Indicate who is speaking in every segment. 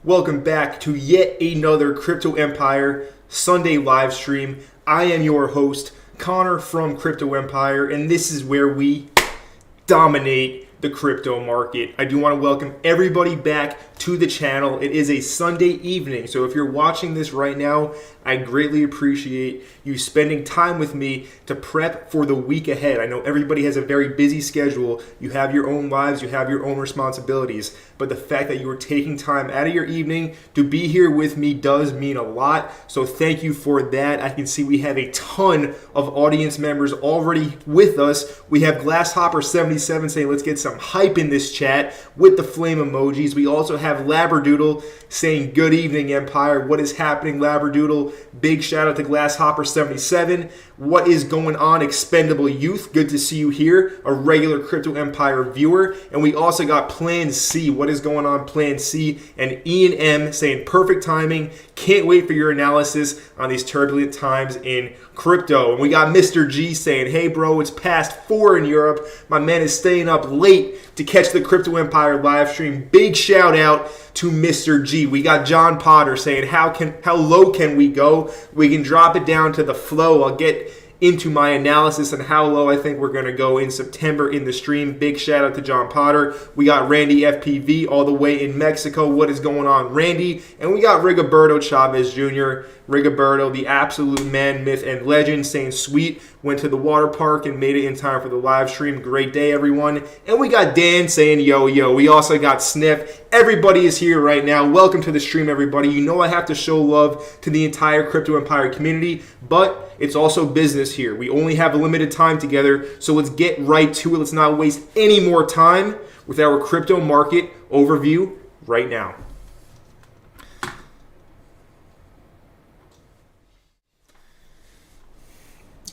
Speaker 1: Welcome back to yet another Crypto Empire Sunday live stream. I am your host, Connor from Crypto Empire, and this is where we dominate the crypto market. I do want to welcome everybody back to the channel. It is a Sunday evening, so if you're watching this right now, I greatly appreciate you spending time with me to prep for the week ahead. I know everybody has a very busy schedule. You have your own lives, you have your own responsibilities, but the fact that you are taking time out of your evening to be here with me does mean a lot. So thank you for that. I can see we have a ton of audience members already with us. We have Glasshopper77 saying, let's get some hype in this chat with the flame emojis. We also have Labradoodle saying, good evening, Empire. What is happening, Labradoodle? Big shout out to Glasshopper77. What is going on, Expendable Youth? Good to see you here, a regular Crypto Empire viewer. And we also got Plan C. What is going on, Plan C? And Ian M saying, perfect timing. Can't wait for your analysis on these turbulent times in crypto. And we got Mr. G saying, hey bro, it's past 4 in Europe. My man is staying up late to catch the Crypto Empire live stream. Big shout out to Mr. G. We got John Potter saying, how low can we go? We can drop it down to the flow. I'll get into my analysis on how low I think we're going to go in September in the stream. Big shout out to John Potter. We got Randy FPV all the way in Mexico. What is going on, Randy? And we got Rigoberto Chavez Jr. Rigoberto, the absolute man, myth, and legend, saying sweet, went to the water park and made it in time for the live stream. Great day, everyone. And we got Dan saying yo, yo. We also got Sniff. Everybody is here right now. Welcome to the stream, everybody. You know I have to show love to the entire Crypto Empire community, but it's also business here. We only have a limited time together, so let's get right to it. Let's not waste any more time with our crypto market overview right now.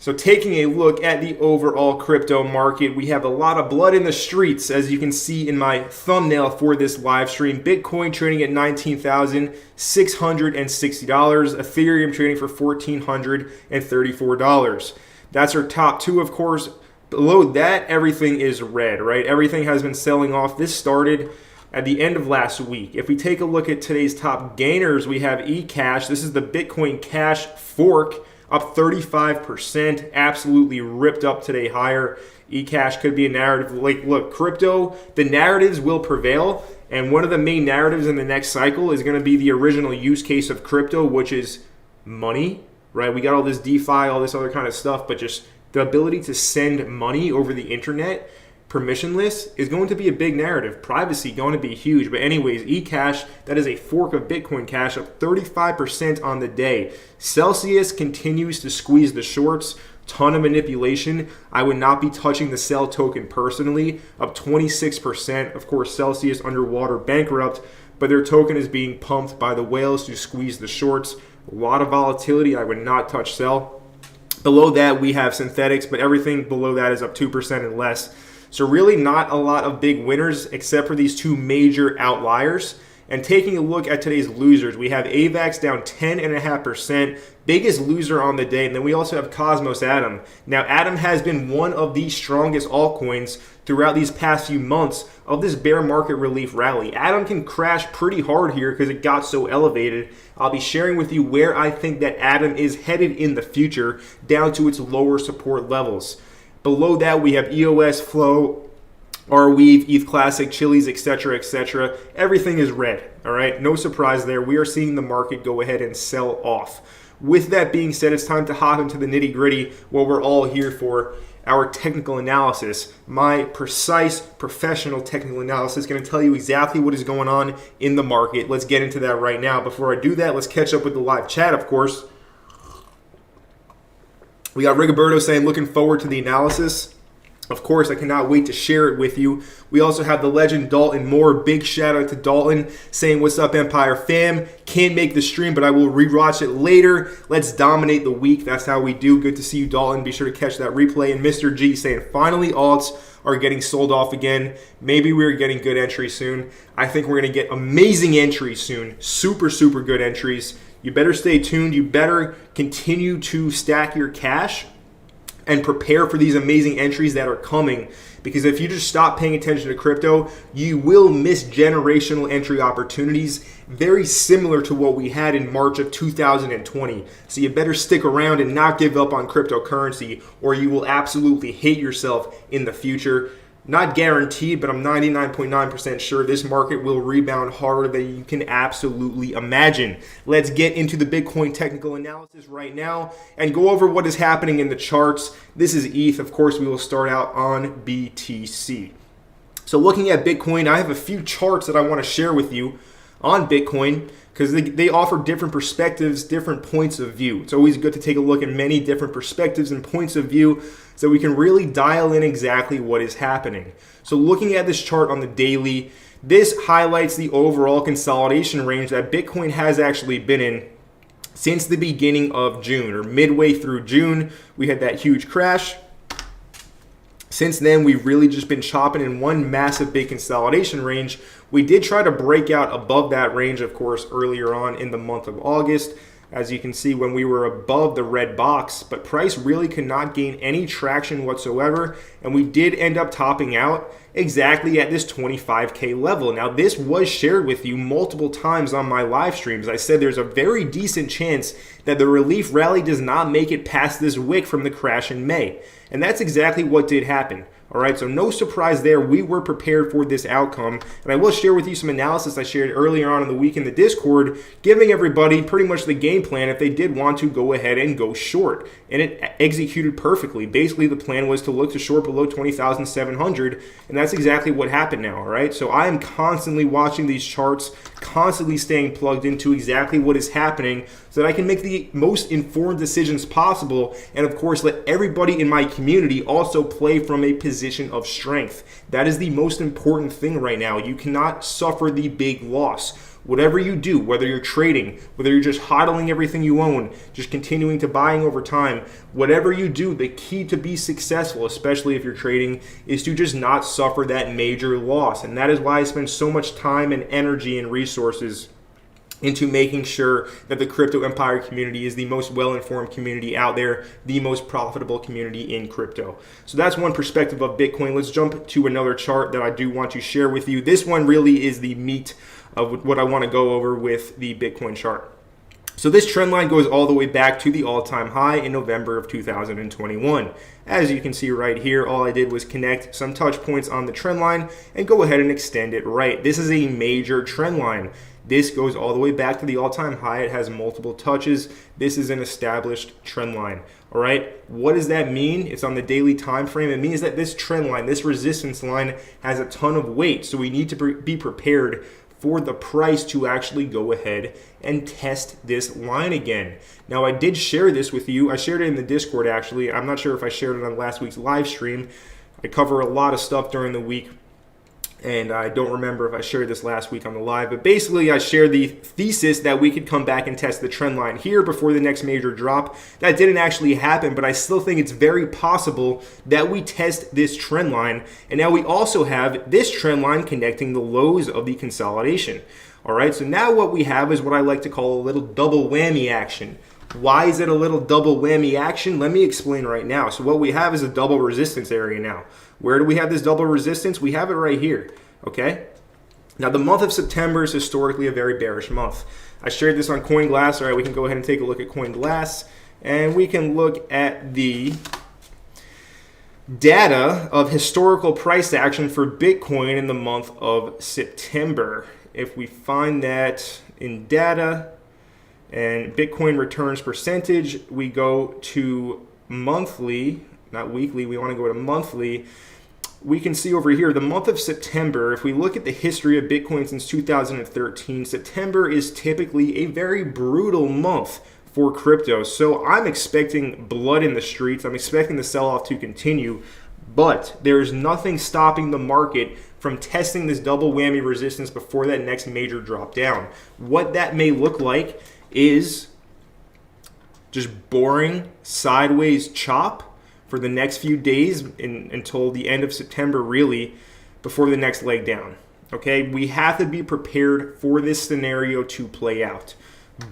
Speaker 1: So taking a look at the overall crypto market, we have a lot of blood in the streets, as you can see in my thumbnail for this live stream. Bitcoin trading at $19,660. Ethereum trading for $1,434. That's our top two, of course. Below that, everything is red, right? Everything has been selling off. This started at the end of last week. If we take a look at today's top gainers, we have eCash. This is the Bitcoin Cash fork, up 35%, absolutely ripped up today higher. eCash could be a narrative. Like, look, crypto, the narratives will prevail, and one of the main narratives in the next cycle is going to be the original use case of crypto, which is money, right? We got all this DeFi, all this other kind of stuff, but just the ability to send money over the internet permissionless is going to be a big narrative. Privacy going to be huge. But anyways, eCash, that is a fork of Bitcoin Cash, up 35% on the day. Celsius continues to squeeze the shorts. Ton of manipulation. I would not be touching the Cell token personally, up 26%. Of course, Celsius underwater, bankrupt, but their token is being pumped by the whales to squeeze the shorts. A lot of volatility. I would not touch Cell. Below that, we have Synthetics, but everything below that is up 2% and less. So really not a lot of big winners except for these two major outliers. And taking a look at today's losers, we have AVAX down 10.5%, biggest loser on the day. And then we also have Cosmos Atom. Now, Atom has been one of the strongest altcoins throughout these past few months of this bear market relief rally. Atom can crash pretty hard here because it got so elevated. I'll be sharing with you where I think that Atom is headed in the future down to its lower support levels. Below that, we have EOS, Flow, Arweave, ETH Classic, Chiliz, etc., etc. Everything is red, all right? No surprise there. We are seeing the market go ahead and sell off. With that being said, it's time to hop into the nitty-gritty, what we're all here for, our technical analysis. My precise, professional technical analysis is going to tell you exactly what is going on in the market. Let's get into that right now. Before I do that, let's catch up with the live chat, of course. We got Rigoberto saying, looking forward to the analysis. Of course, I cannot wait to share it with you. We also have the legend Dalton Moore. Big shout out to Dalton saying, what's up, Empire fam? Can't make the stream, but I will rewatch it later. Let's dominate the week. That's how we do. Good to see you, Dalton. Be sure to catch that replay. And Mr. G saying, finally, alts are getting sold off again. Maybe we're getting good entries soon. I think we're going to get amazing entries soon. Super, super good entries. You better stay tuned. You better continue to stack your cash and prepare for these amazing entries that are coming. Because if you just stop paying attention to crypto, you will miss generational entry opportunities very similar to what we had in March of 2020. So you better stick around and not give up on cryptocurrency, or you will absolutely hate yourself in the future. Not guaranteed, but I'm 99.9% sure this market will rebound harder than you can absolutely imagine. Let's get into the Bitcoin technical analysis right now and go over what is happening in the charts. This is ETH. Of course, we will start out on BTC. So looking at Bitcoin, I have a few charts that I want to share with you on Bitcoin because they offer different perspectives, different points of view. It's always good to take a look at many different perspectives and points of view so we can really dial in exactly what is happening. So looking at this chart on the daily, this highlights the overall consolidation range that Bitcoin has actually been in since the beginning of June, or midway through June. We had that huge crash. Since then, we've really just been chopping in one massive big consolidation range. We did try to break out above that range, of course, earlier on in the month of August, as you can see, when we were above the red box, but price really could not gain any traction whatsoever, and we did end up topping out exactly at this 25K level. Now, this was shared with you multiple times on my live streams. I said there's a very decent chance that the relief rally does not make it past this wick from the crash in May, and that's exactly what did happen. All right, so no surprise there. We were prepared for this outcome, and I will share with you some analysis I shared earlier on in the week in the Discord, giving everybody pretty much the game plan if they did want to go ahead and go short, and it executed perfectly. Basically, the plan was to look to short below 20,700, and that's exactly what happened now. All right, so I am constantly watching these charts, constantly staying plugged into exactly what is happening so that I can make the most informed decisions possible, and of course let everybody in my community also play from a position of strength. That is the most important thing right now. You cannot suffer the big loss. Whatever you do, whether you're trading, whether you're just hodling everything you own, just continuing to buying over time, whatever you do, the key to be successful, especially if you're trading, is to just not suffer that major loss. And that is why I spend so much time and energy and resources into making sure that the crypto empire community is the most well-informed community out there, the most profitable community in crypto. So that's one perspective of Bitcoin. Let's jump to another chart that I do want to share with you. This one really is the meat of what I want to go over with the Bitcoin chart. So this trend line goes all the way back to the all-time high in November of 2021. As you can see right here, all I did was connect some touch points on the trend line and go ahead and extend it right. This is a major trend line. This goes all the way back to the all-time high. It has multiple touches. This is an established trend line. All right, what does that mean? It's on the daily time frame. It means that this trend line, this resistance line, has a ton of weight. So we need to be prepared for the price to actually go ahead and test this line again. Now, I did share this with you. I shared it in the Discord, actually. I'm not sure if I shared it on last week's live stream. I cover a lot of stuff during the week, and I don't remember if I shared this last week on the live, but basically I shared the thesis that we could come back and test the trend line here before the next major drop. That didn't actually happen, but I still think it's very possible that we test this trend line. And now we also have this trend line connecting the lows of the consolidation. All right, so now what we have is what I like to call a little double whammy action. Why is it a little double whammy action? Let me explain right now. So what we have is a double resistance area now. Where do we have this double resistance? We have it right here, okay? Now, the month of September is historically a very bearish month. I shared this on CoinGlass. All right, we can go ahead and take a look at CoinGlass, and we can look at the data of historical price action for Bitcoin in the month of September. If we find that in data and Bitcoin returns percentage, we go to monthly, not weekly, we want to go to monthly. We can see over here the month of September. If we look at the history of Bitcoin since 2013, September is typically a very brutal month for crypto. So I'm expecting blood in the streets. I'm expecting the sell-off to continue, but there's nothing stopping the market from testing this double whammy resistance before that next major drop down. What that may look like is just boring sideways chop for the next few days until the end of September, really, before the next leg down. Okay, we have to be prepared for this scenario to play out.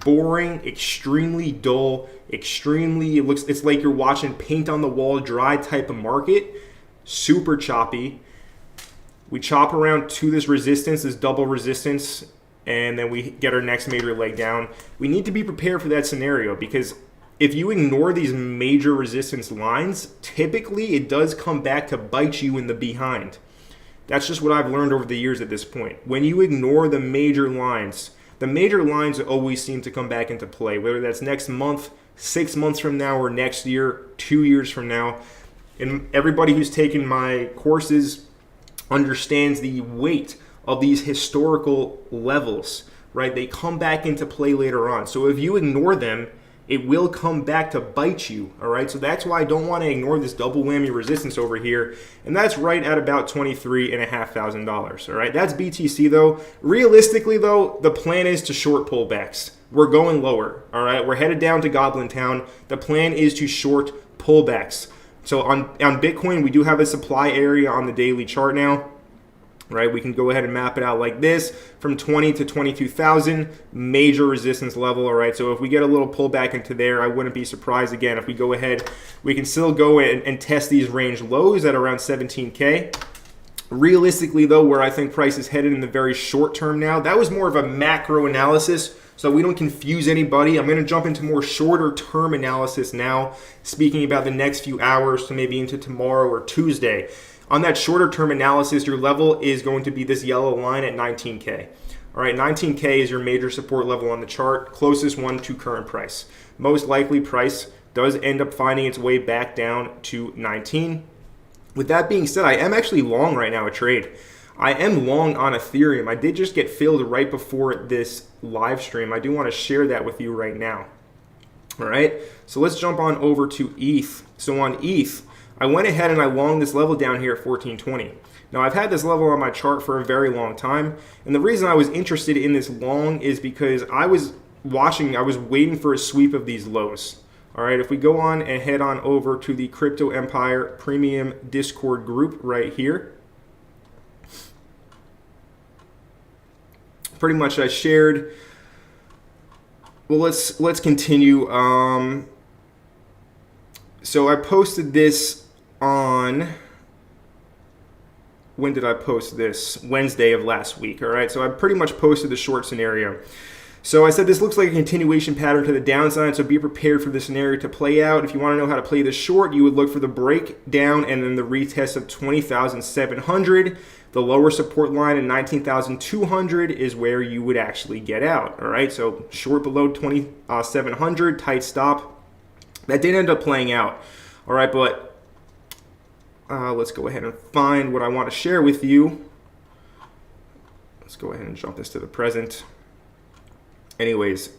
Speaker 1: boring, extremely dull, it's like you're watching paint on the wall, dry type of market, super choppy. We chop around to this resistance, this double resistance, and then we get our next major leg down. We need to be prepared for that scenario, because if you ignore these major resistance lines, typically it does come back to bite you in the behind. That's just what I've learned over the years at this point. When you ignore the major lines always seem to come back into play, whether that's next month, 6 months from now, or next year, 2 years from now. And everybody who's taken my courses understands the weight of these historical levels, right? They come back into play later on. So if you ignore them, it will come back to bite you, all right? So that's why I don't want to ignore this double whammy resistance over here, and that's right at about $23,500, all right? That's BTC, though. Realistically, though, the plan is to short pullbacks. We're going lower, all right? We're headed down to Goblin Town. The plan is to short pullbacks. So on Bitcoin, we do have a supply area on the daily chart now. Right, we can go ahead and map it out like this from 20 to 22,000, major resistance level. All right, so if we get a little pullback into there, I wouldn't be surprised. Again, if we go ahead, we can still go and test these range lows at around 17K. Realistically, though, where I think price is headed in the very short term now, that was more of a macro analysis, so we don't confuse anybody. I'm going to jump into more shorter term analysis now, speaking about the next few hours to maybe into tomorrow or Tuesday. On that shorter term analysis, your level is going to be this yellow line at 19K. All right, 19K is your major support level on the chart, closest one to current price. Most likely price does end up finding its way back down to 19. With that being said, I am actually long right now a trade. I am long on Ethereum. I did just get filled right before this live stream. I do want to share that with you right now. All right, so let's jump on over to ETH. So on ETH, I went ahead and I longed this level down here at 1420. Now I've had this level on my chart for a very long time, and the reason I was interested in this long is because I was waiting for a sweep of these lows. All right, if we go on and head on over to the Crypto Empire Premium Discord group right here, pretty much I shared. Well, let's continue. So I posted this on, when did I post this? Wednesday of last week, all right? So I pretty much posted the short scenario. So I said this looks like a continuation pattern to the downside, so be prepared for the scenario to play out. If you want to know how to play this short, you would look for the breakdown and then the retest of 20,700. The lower support line at 19,200 is where you would actually get out, all right? So short below 2,700, tight stop. That did end up playing out, all right? But let's go ahead and find what I want to share with you. Let's go ahead and jump this to the present. Anyways,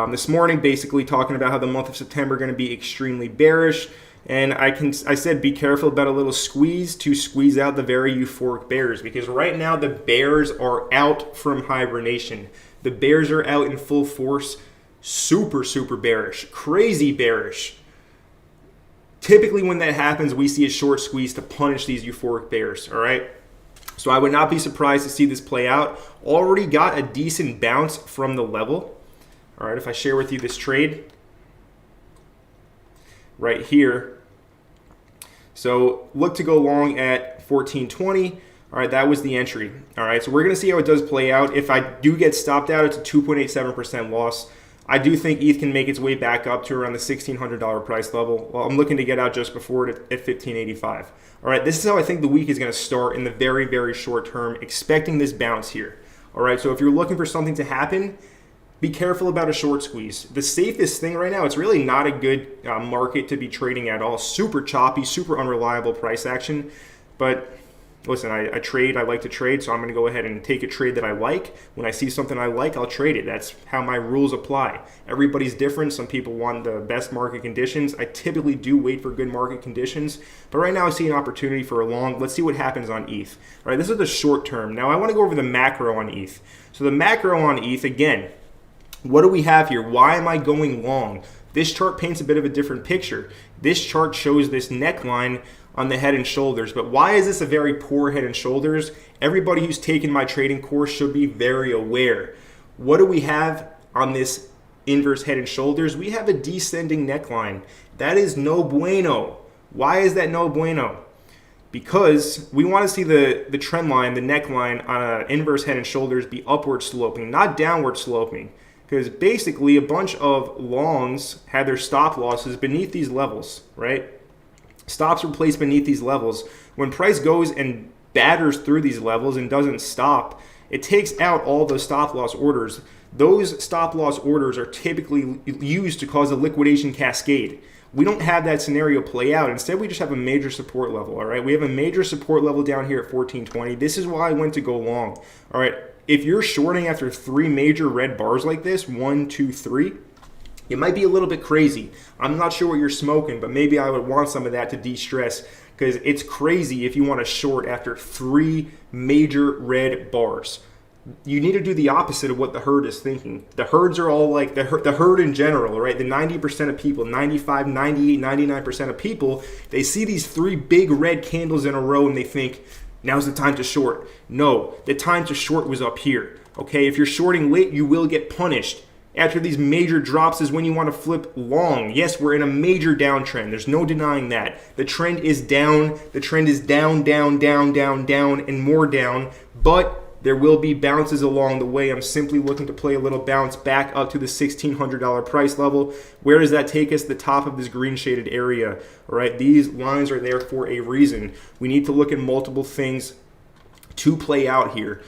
Speaker 1: this morning basically talking about how the month of September going to be extremely bearish, and I said be careful about a little squeeze to squeeze out the very euphoric bears, because right now the bears are out from hibernation. The bears are out in full force, super bearish, crazy bearish. Typically when that happens, we see a short squeeze to punish these euphoric bears, all right? So I would not be surprised to see this play out. Already got a decent bounce from the level. All right, if I share with you this trade right here. So look to go long at 1420. All right, that was the entry. All right, so we're going to see how it does play out. If I do get stopped out, it's a 2.87% loss. I do think ETH can make its way back up to around the $1,600 price level. Well, I'm looking to get out just before it at $1,585. All right, this is how I think the week is going to start in the very short term, expecting this bounce here. All right, so if you're looking for something to happen, be careful about a short squeeze. The safest thing right now, it's really not a good market to be trading at all. Super choppy, super unreliable price action. But listen, I trade, I like to trade, so I'm going to go ahead and take a trade that I like. When I see something I like, I'll trade it. That's how my rules apply. Everybody's different. Some people want the best market conditions. I typically do wait for good market conditions, but right now I see an opportunity for a long. Let's see what happens on ETH. All right, this is the short term. Now I want to go over the macro on ETH. So the macro on ETH, again, what do we have here? Why am I going long? This chart paints a bit of a different picture. This chart shows this neckline on the head and shoulders. But why is this a very poor head and shoulders? Everybody who's taken my trading course should be very aware. What do we have? on this inverse head and shoulders, we have a descending neckline. That is no bueno. Why is that no bueno? Because we want to see the trend line, the neckline on an inverse head and shoulders be upward sloping, not downward sloping. Because basically a bunch of longs had their stop losses beneath these levels, right? Stops were placed beneath these levels. When price goes and batters through these levels and doesn't stop, it takes out all those stop loss orders. Those stop loss orders are typically used to cause a liquidation cascade. We don't have that scenario play out. Instead, we just have a major support level, all right? We have a major support level down here at 1420. This is why I went to go long, all right? If you're shorting after 3 major red bars like this, 1, 2, 3, it might be a little bit crazy. I'm not sure what you're smoking, but maybe I would want some of that to de-stress, because it's crazy if you want to short after 3 major red bars. You need to do the opposite of what the herd is thinking. The herds are all like the herd in general, right? The 90% of people, 95, 98, 99% of people, they see these 3 big red candles in a row and they think, now's the time to short. No, the time to short was up here. Okay, if you're shorting late, you will get punished. After these major drops is when you want to flip long. Yes, we're in a major downtrend. There's no denying that. The trend is down. The trend is down, down, down, down, down, and more down. But there will be bounces along the way. I'm simply looking to play a little bounce back up to the $1,600 price level. Where does that take us? The top of this green shaded area. All right, these lines are there for a reason. We need to look at multiple things to play out here.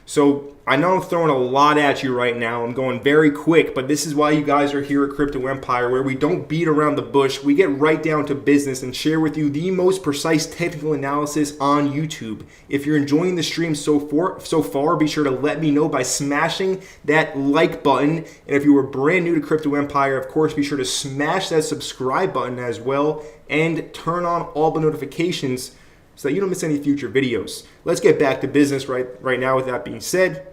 Speaker 1: So I know I'm throwing a lot at you right now. I'm going very quick, but this is why you guys are here at Crypto Empire, where we don't beat around the bush. We get right down to business and share with you the most precise technical analysis on YouTube. If you're enjoying the stream so far, be sure to let me know by smashing that like button. And if you were brand new to Crypto Empire, of course, be sure to smash that subscribe button as well and turn on all the notifications so that you don't miss any future videos. Let's get back to business right now with that being said.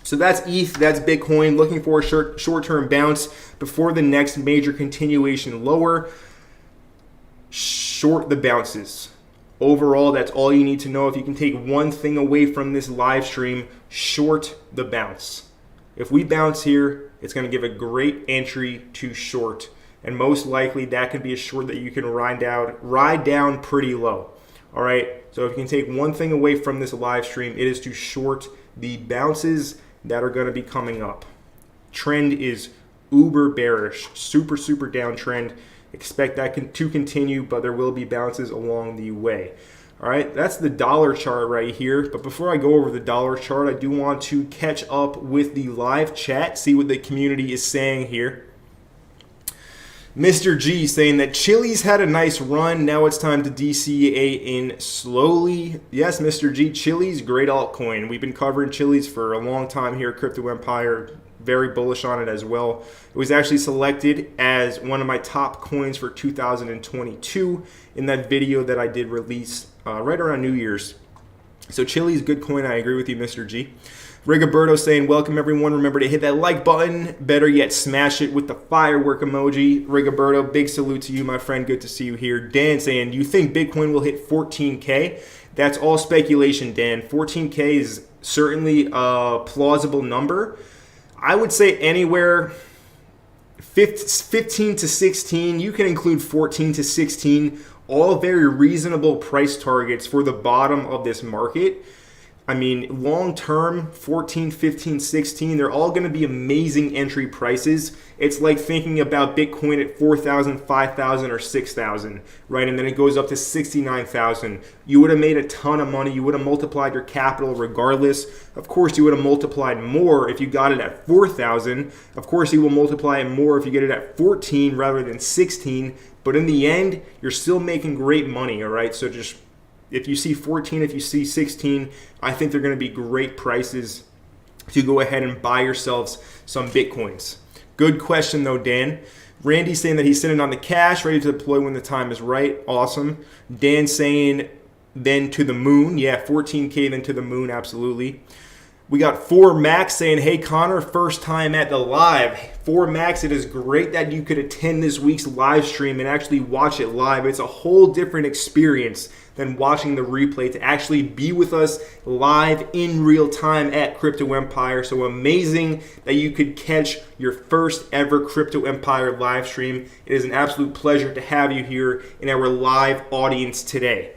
Speaker 1: So that's ETH, that's Bitcoin, looking for a short-term bounce before the next major continuation lower. Short the bounces. Overall, that's all you need to know. If you can take one thing away from this live stream, short the bounce. If we bounce here, it's going to give a great entry to short. And most likely that could be a short that you can ride down pretty low. All right, so if you can take one thing away from this live stream, it is to short the bounces that are going to be coming up. Trend is uber bearish, super downtrend. Expect that to continue, but there will be bounces along the way. All right, that's the dollar chart right here. But before I go over the dollar chart, I do want to catch up with the live chat, see what the community is saying here. Mr. G saying that Chili's had a nice run. Now it's time to DCA in slowly. Yes, Mr. G, Chili's, great altcoin. We've been covering Chili's for a long time here at Crypto Empire. Very bullish on it as well. It was actually selected as one of my top coins for 2022 in that video that I did release right around New Year's. So Chili's, good coin. I agree with you, Mr. G. Rigoberto saying, welcome everyone. Remember to hit that like button. Better yet, smash it with the firework emoji. Rigoberto, big salute to you, my friend. Good to see you here. Dan saying, you think Bitcoin will hit 14K? That's all speculation, Dan. 14K is certainly a plausible number. I would say anywhere 15 to 16. You can include 14 to 16. All very reasonable price targets for the bottom of this market. I mean, long term, 14, 15, 16, they're all going to be amazing entry prices. It's like thinking about Bitcoin at 4,000, 5,000, or 6,000, right? And then it goes up to 69,000. You would have made a ton of money. You would have multiplied your capital regardless. Of course, you would have multiplied more if you got it at 4,000. Of course, you will multiply it more if you get it at 14 rather than 16. But in the end, you're still making great money, all right? So just if you see 14, if you see 16, I think they're going to be great prices to go ahead and buy yourselves some Bitcoins. Good question, though, Dan. Randy's saying that he's sitting on the cash, ready to deploy when the time is right. Awesome. Dan saying then to the moon. Yeah, 14K then to the moon, absolutely. We got 4Max saying, hey Connor, first time at the live. 4Max, it is great that you could attend this week's live stream and actually watch it live. It's a whole different experience than watching the replay, to actually be with us live in real time at Crypto Empire. So amazing that you could catch your first ever Crypto Empire live stream. It is an absolute pleasure to have you here in our live audience today.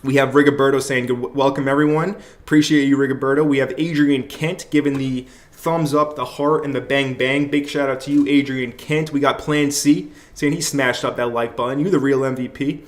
Speaker 1: We have Rigoberto saying, welcome everyone. Appreciate you, Rigoberto. We have Adrian Kent giving the thumbs up, the heart, and the bang bang. Big shout out to you, Adrian Kent. We got Plan C saying he smashed up that like button. You the real MVP.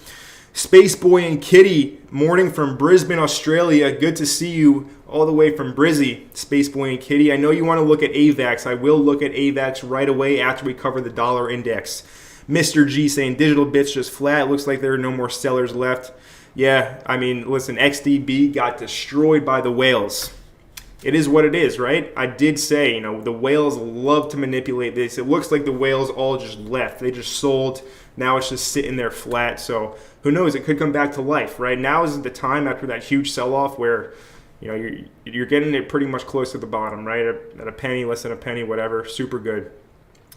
Speaker 1: Space Boy and Kitty, morning from Brisbane, Australia. Good to see you all the way from Brizzy, Space Boy and Kitty. I know you want to look at AVAX. I will look at AVAX right away after we cover the dollar index. Mr. G saying digital bits just flat. Looks like there are no more sellers left. Yeah, I mean, listen, XDB got destroyed by the whales. It is what it is, right? I did say, the whales love to manipulate this. It looks like the whales all just left. They just sold. Now it's just sitting there flat. So who knows? It could come back to life, right? Now is the time after that huge sell-off where, you're getting it pretty much close to the bottom, right? At a penny, less than a penny, whatever. Super good.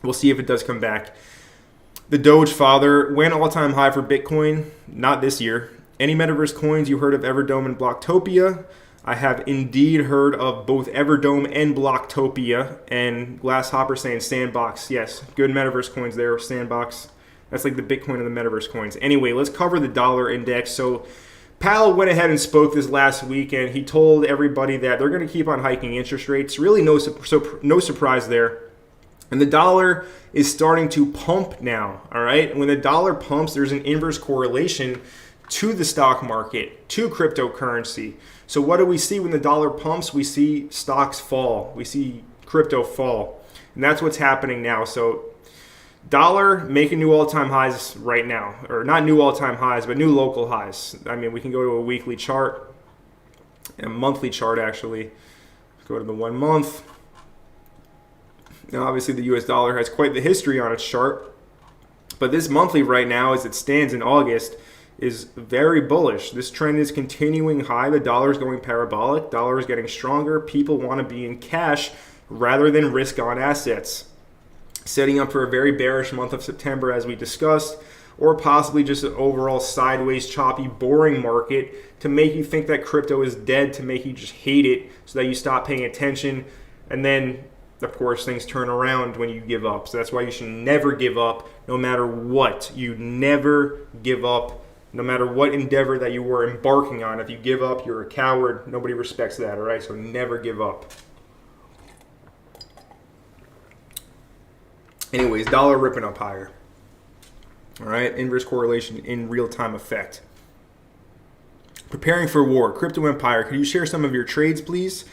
Speaker 1: We'll see if it does come back. The Doge Father went all-time high for Bitcoin. Not this year. Any metaverse coins you heard of Everdome and Blocktopia? I have indeed heard of both Everdome and Blocktopia. And Glasshopper saying Sandbox. Yes, good metaverse coins there. Sandbox. That's like the Bitcoin of the metaverse coins. Anyway, let's cover the dollar index. So Powell went ahead and spoke this last week, and he told everybody that they're going to keep on hiking interest rates. Really no surprise there. And the dollar is starting to pump now, all right? When the dollar pumps, there's an inverse correlation to the stock market, to cryptocurrency. So what do we see when the dollar pumps? We see stocks fall. We see crypto fall. And that's what's happening now. So dollar making new all-time highs right now. Or not new all-time highs, but new local highs. I mean, we can go to a weekly chart, a monthly chart actually. Go to the 1 month. Now obviously the US dollar has quite the history on its chart. But this monthly right now, as it stands in August, is very bullish. This trend is continuing high. The dollar is going parabolic. Dollar is getting stronger. People want to be in cash rather than risk on assets. Setting up for a very bearish month of September, as we discussed, or possibly just an overall sideways, choppy, boring market to make you think that crypto is dead, to make you just hate it so that you stop paying attention. And then, of course, things turn around when you give up. So that's why you should never give up, no matter what. You never give up. No matter what endeavor that you were embarking on. If you give up, you're a coward. Nobody respects that, all right? So never give up. Anyways, dollar ripping up higher. All right, inverse correlation in real-time effect. Preparing for war. Crypto Empire, could you share some of your trades, please?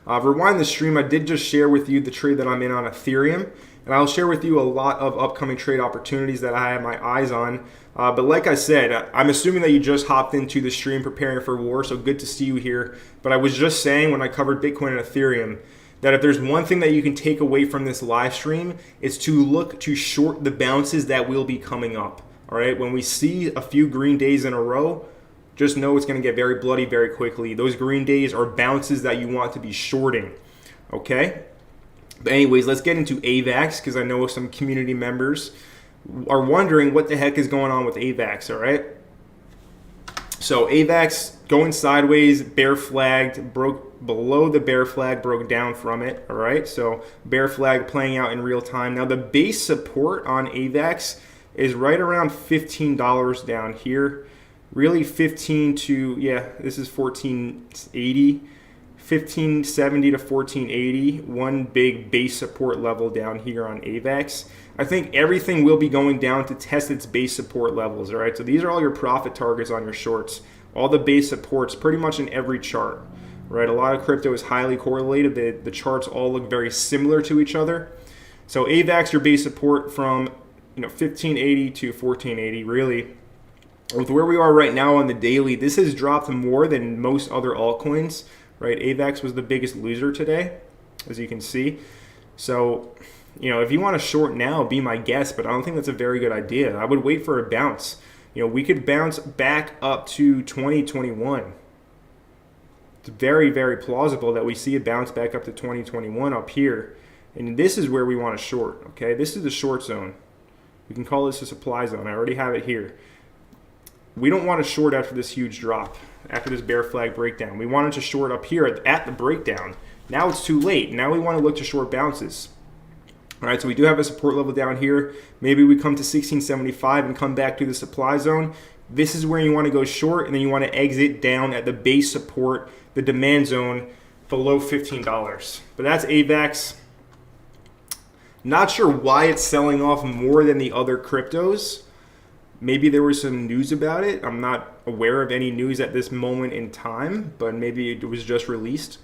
Speaker 1: Rewind the stream. I did just share with you the trade that I'm in on Ethereum. And I'll share with you a lot of upcoming trade opportunities that I have my eyes on. But like I said, I'm assuming that you just hopped into the stream preparing for war, so good to see you here. But I was just saying when I covered Bitcoin and Ethereum that if there's one thing that you can take away from this live stream, it's to look to short the bounces that will be coming up. All right, when we see a few green days in a row, just know it's going to get very bloody very quickly. Those green days are bounces that you want to be shorting. Okay? But anyways, let's get into AVAX, because I know some community members are wondering what the heck is going on with AVAX, all right? So AVAX going sideways, bear flagged, broke below the bear flag, broke down from it, all right? So bear flag playing out in real time. Now the base support on AVAX is right around $15 down here. Really 15 to, this is 1480. 1570 to 1480, one big base support level down here on AVAX. I think everything will be going down to test its base support levels, all right? So these are all your profit targets on your shorts. All the base supports pretty much in every chart, right? A lot of crypto is highly correlated. The charts all look very similar to each other. So AVAX, your base support from 1580 to 1480, really. With where we are right now on the daily, this has dropped more than most other altcoins, right? AVAX was the biggest loser today, as you can see. So, if you want to short now, be my guest, but I don't think that's a very good idea. I would wait for a bounce. We could bounce back up to 2021. It's very, very plausible that we see a bounce back up to 2021 up here. And this is where we want to short, okay? This is the short zone. We can call this a supply zone. I already have it here. We don't want to short after this huge drop, after this bear flag breakdown. We wanted to short up here at the breakdown. Now it's too late. Now we want to look to short bounces. All right, so we do have a support level down here. Maybe we come to 1675 and come back to the supply zone. This is where you want to go short, and then you want to exit down at the base support, the demand zone, below $15. But that's AVAX. Not sure why it's selling off more than the other cryptos. Maybe there was some news about it. I'm not aware of any news at this moment in time, but maybe it was just released.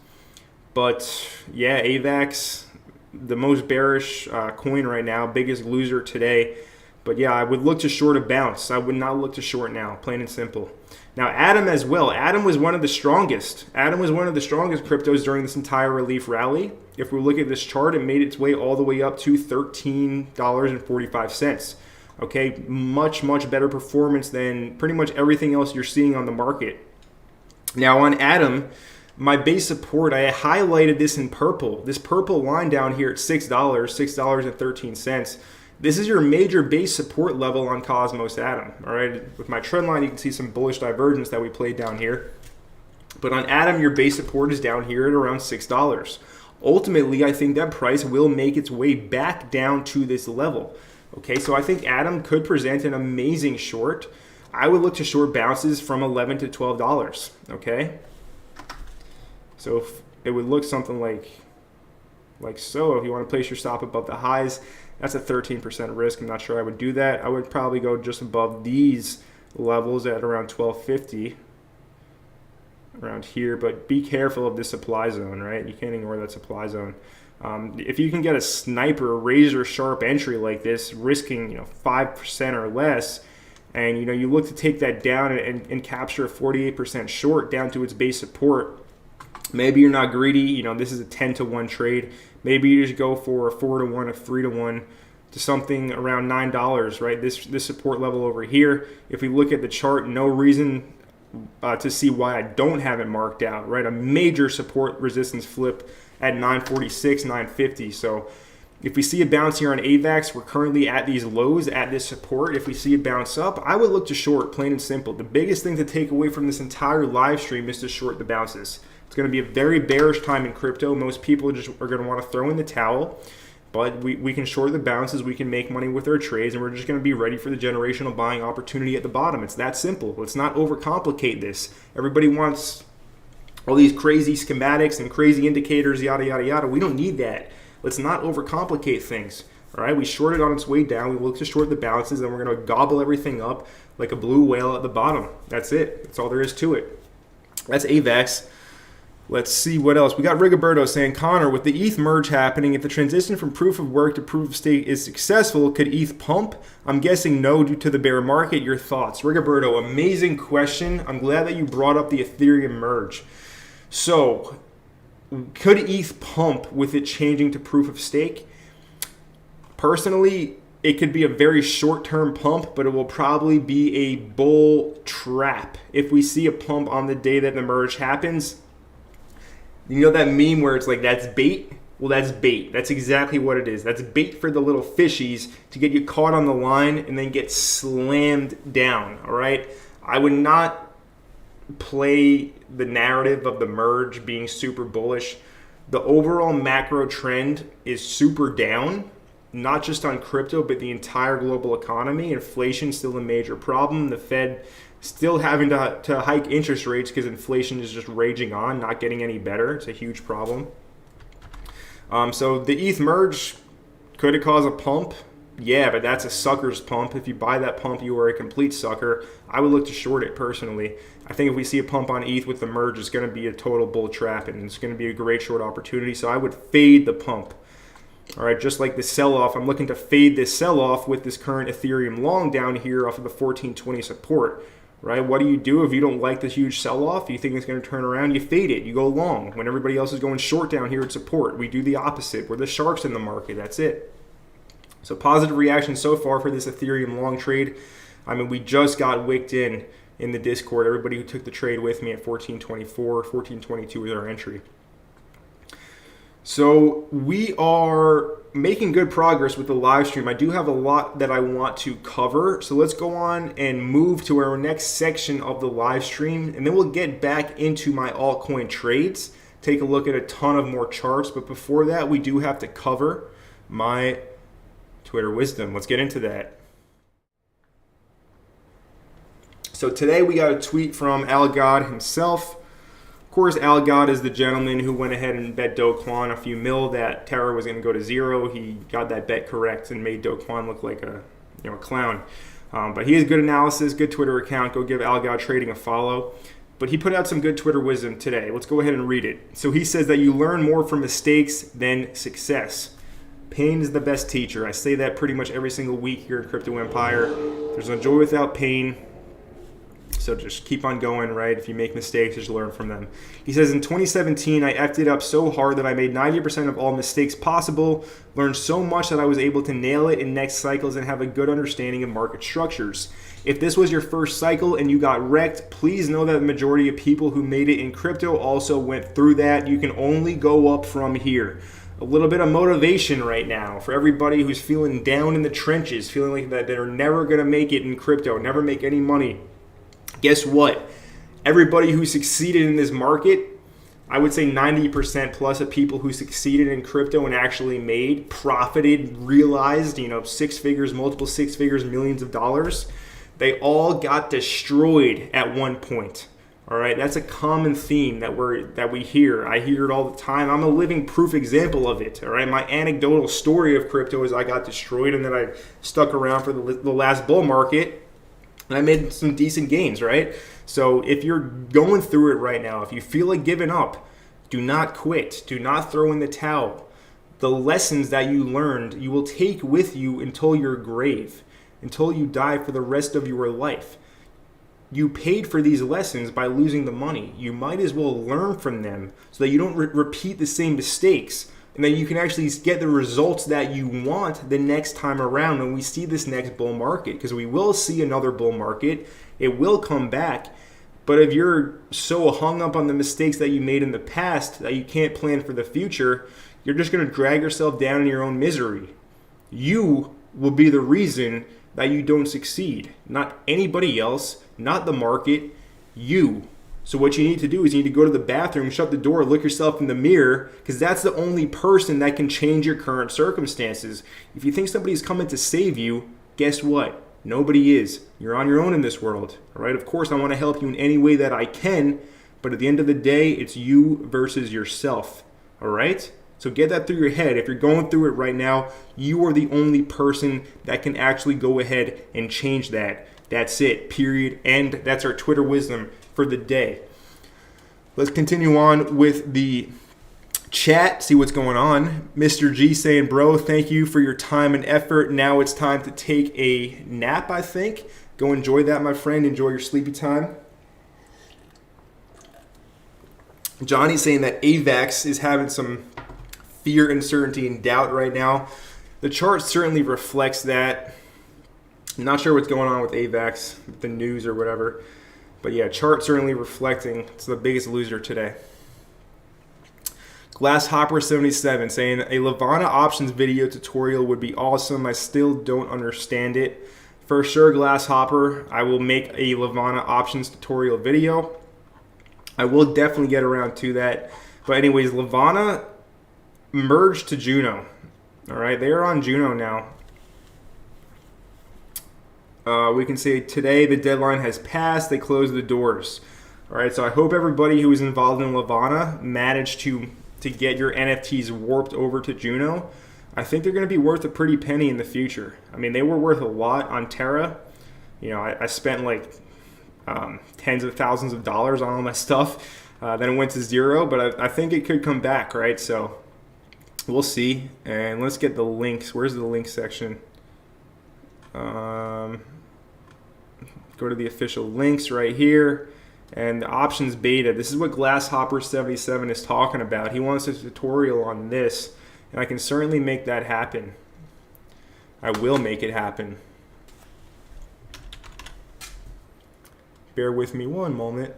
Speaker 1: But yeah, AVAX, the most bearish coin right now, biggest loser today. But yeah, I would look to short a bounce. I would not look to short now, plain and simple. Now, ATOM as well. ATOM was one of the strongest. ATOM was one of the strongest cryptos during this entire relief rally. If we look at this chart, it made its way all the way up to $13.45. Okay, much, much better performance than pretty much everything else you're seeing on the market. Now, on ATOM, my base support, I highlighted this in purple. This purple line down here at $6, $6.13. This is your major base support level on Cosmos ATOM. All right, with my trend line, you can see some bullish divergence that we played down here. But on ATOM, your base support is down here at around $6. Ultimately, I think that price will make its way back down to this level. Okay, so I think ATOM could present an amazing short. I would look to short bounces from $11 to $12. Okay, so if it would look something like so. If you want to place your stop above the highs, that's a 13% risk. I'm not sure I would do that. I would probably go just above these levels at around 1250, around here. But be careful of this supply zone, right? You can't ignore that supply zone. If you can get a sniper, razor sharp entry like this, risking 5% or less, and you look to take that down and capture a 48% short down to its base support. Maybe you're not greedy. This is a 10 to 1 trade. Maybe you just go for a 4 to 1, a 3 to 1 to something around $9, right? This support level over here. If we look at the chart, no reason to see why I don't have it marked out, right? A major support resistance flip at 946, 950. So if we see a bounce here on AVAX, we're currently at these lows at this support. If we see a bounce up, I would look to short, plain and simple. The biggest thing to take away from this entire live stream is to short the bounces. It's going to be a very bearish time in crypto. Most people just are going to want to throw in the towel, but we can short the bounces. We can make money with our trades, and we're just going to be ready for the generational buying opportunity at the bottom. It's that simple. Let's not overcomplicate this. Everybody wants all these crazy schematics and crazy indicators, yada, yada, yada. We don't need that. Let's not overcomplicate things. All right, we shorted on its way down. We look to short the bounces, and we're going to gobble everything up like a blue whale at the bottom. That's it. That's all there is to it. That's AVAX. Let's see what else. We got Rigoberto saying, Connor, with the ETH merge happening, if the transition from proof of work to proof of stake is successful, could ETH pump? I'm guessing no due to the bear market. Your thoughts? Rigoberto, amazing question. I'm glad that you brought up the Ethereum merge. So, could ETH pump with it changing to proof of stake? Personally, it could be a very short-term pump, but it will probably be a bull trap. If we see a pump on the day that the merge happens, you know that meme where it's like, that's bait? Well, that's bait. That's exactly what it is. That's bait for the little fishies to get you caught on the line and then get slammed down, all right? I would not play the narrative of the merge being super bullish. The overall macro trend is super down, not just on crypto, but the entire global economy. Inflation's still a major problem. The Fed still having to hike interest rates because inflation is just raging on, not getting any better. It's a huge problem. So the ETH merge, could it cause a pump? Yeah, but that's a sucker's pump. If you buy that pump, you are a complete sucker. I would look to short it personally. I think if we see a pump on ETH with the merge, it's going to be a total bull trap, and it's going to be a great short opportunity. So I would fade the pump. All right, just like the sell-off, I'm looking to fade this sell-off with this current Ethereum long down here off of the 1420 support. Right? What do you do if you don't like this huge sell-off? You think it's going to turn around? You fade it. You go long. When everybody else is going short down here at support, we do the opposite. We're the sharks in the market. That's it. So positive reaction so far for this Ethereum long trade. I mean, we just got wicked in in the Discord. Everybody who took the trade with me at 1424, 1422 was our entry. So we are making good progress with the live stream. I do have a lot that I want to cover. So let's go on and move to our next section of the live stream. And then we'll get back into my altcoin trades, take a look at a ton of more charts. But before that, we do have to cover my Twitter wisdom. Let's get into that. So today we got a tweet from AlGod himself. Of course, AlGod is the gentleman who went ahead and bet Do Kwon a few mil that Terra was going to go to zero. He got that bet correct and made Do Kwon look like a clown. But he has good analysis, good Twitter account. Go give AlGod Trading a follow. But he put out some good Twitter wisdom today. Let's go ahead and read it. So he says that you learn more from mistakes than success. Pain is the best teacher. I say that pretty much every single week here in Crypto Empire. There's no joy without pain. So just keep on going, right? If you make mistakes, just learn from them. He says, in 2017, I effed it up so hard that I made 90% of all mistakes possible, learned so much that I was able to nail it in next cycles and have a good understanding of market structures. If this was your first cycle and you got wrecked, please know that the majority of people who made it in crypto also went through that. You can only go up from here. A little bit of motivation right now for everybody who's feeling down in the trenches, feeling like that they're never going to make it in crypto, never make any money. Guess what? Everybody who succeeded in this market, I would say 90% plus of people who succeeded in crypto and actually made, profited, realized, six figures, multiple six figures, millions of dollars, they all got destroyed at one point. All right, that's a common theme that we hear. I hear it all the time. I'm a living proof example of it. All right, my anecdotal story of crypto is I got destroyed and then I stuck around for the last bull market. And I made some decent gains, right? So if you're going through it right now, if you feel like giving up, do not quit. Do not throw in the towel. The lessons that you learned, you will take with you until your grave, until you die for the rest of your life. You paid for these lessons by losing the money. You might as well learn from them so that you don't repeat the same mistakes. And then you can actually get the results that you want the next time around when we see this next bull market. Because we will see another bull market. It will come back. But if you're so hung up on the mistakes that you made in the past that you can't plan for the future, you're just going to drag yourself down in your own misery. You will be the reason that you don't succeed. Not anybody else, not the market, you. So what you need to do is you need to go to the bathroom, shut the door, look yourself in the mirror, because that's the only person that can change your current circumstances. If you think somebody's coming to save you, guess what? Nobody is. You're on your own in this world. All right? Of course, I want to help you in any way that I can, but at the end of the day, it's you versus yourself. All right? So get that through your head. If you're going through it right now, you are the only person that can actually go ahead and change that. That's it, period. And that's our Twitter wisdom for the day. Let's continue on with the chat, see what's going on. Mr. G saying, bro, thank you for your time and effort. Now it's time to take a nap, I think. Go enjoy that, my friend. Enjoy your sleepy time. Johnny saying that AVAX is having some fear, uncertainty, and doubt right now. The chart certainly reflects that. I'm not sure what's going on with AVAX, the news or whatever. But yeah, chart certainly reflecting. It's the biggest loser today. Glasshopper77 saying a Levana options video tutorial would be awesome. I still don't understand it. For sure, Glasshopper, I will make a Levana options tutorial video. I will definitely get around to that. But anyways, Levana merged to Juno. All right, they are on Juno now. We can say today the deadline has passed. They closed the doors. All right, so I hope everybody who is involved in Levana managed to get your NFTs warped over to Juno. I think they're going to be worth a pretty penny in the future. I mean, they were worth a lot on Terra. I spent like tens of thousands of dollars on all my stuff. Then it went to zero, but I think it could come back, right? So we'll see. And let's get the links. Where's the link section? Go to the official links right here. And the options beta. This is what Glasshopper77 is talking about. He wants a tutorial on this. And I can certainly make that happen. I will make it happen. Bear with me one moment.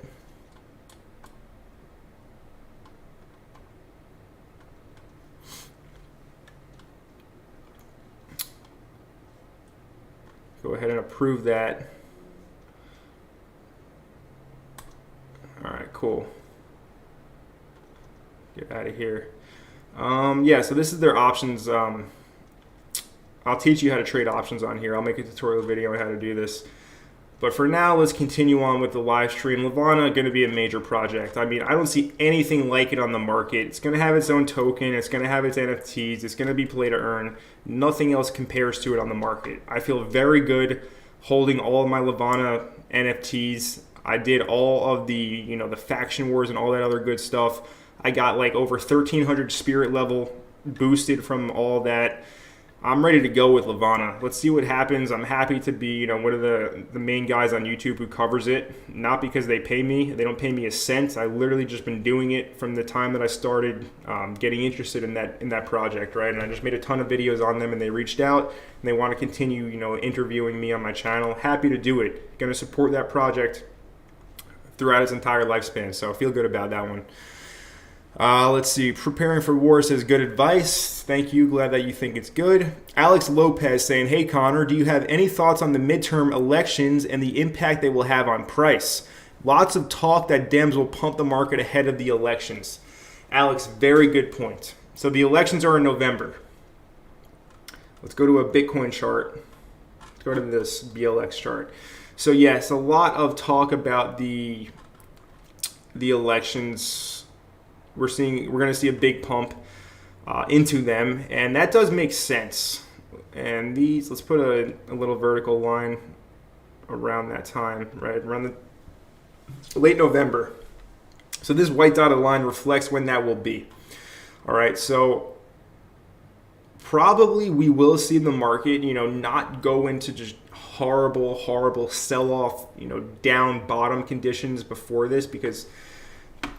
Speaker 1: Go ahead and approve that. All right, cool. Get out of here. Yeah, so this is their options. I'll teach you how to trade options on here. I'll make a tutorial video on how to do this. But for now, let's continue on with the live stream. Levana going to be a major project. I mean, I don't see anything like it on the market. It's going to have its own token. It's going to have its NFTs. It's going to be play to earn. Nothing else compares to it on the market. I feel very good holding all of my Levana NFTs. I did all of the, the faction wars and all that other good stuff. I got like over 1,300 spirit level boosted from all that. I'm ready to go with Levana. Let's see what happens. I'm happy to be, one of the main guys on YouTube who covers it. Not because they pay me. They don't pay me a cent. I literally just been doing it from the time that I started getting interested in that project, right? And I just made a ton of videos on them, and they reached out and they want to continue, interviewing me on my channel. Happy to do it. Going to support that project throughout its entire lifespan. So I feel good about that one. Let's see. Preparing for war says good advice. Thank you. Glad that you think it's good. Alex Lopez saying, hey, Connor, do you have any thoughts on the midterm elections and the impact they will have on price? Lots of talk that Dems will pump the market ahead of the elections. Alex, very good point. So the elections are in November. Let's go to a Bitcoin chart. Let's go to this BLX chart. So yes, a lot of talk about the elections. We're going to see a big pump into them, and that does make sense. And these, let's put a little vertical line around that time, right around the late November. So this white dotted line reflects when that will be. All right, so probably we will see the market, not go into just horrible sell-off, down bottom conditions before this, because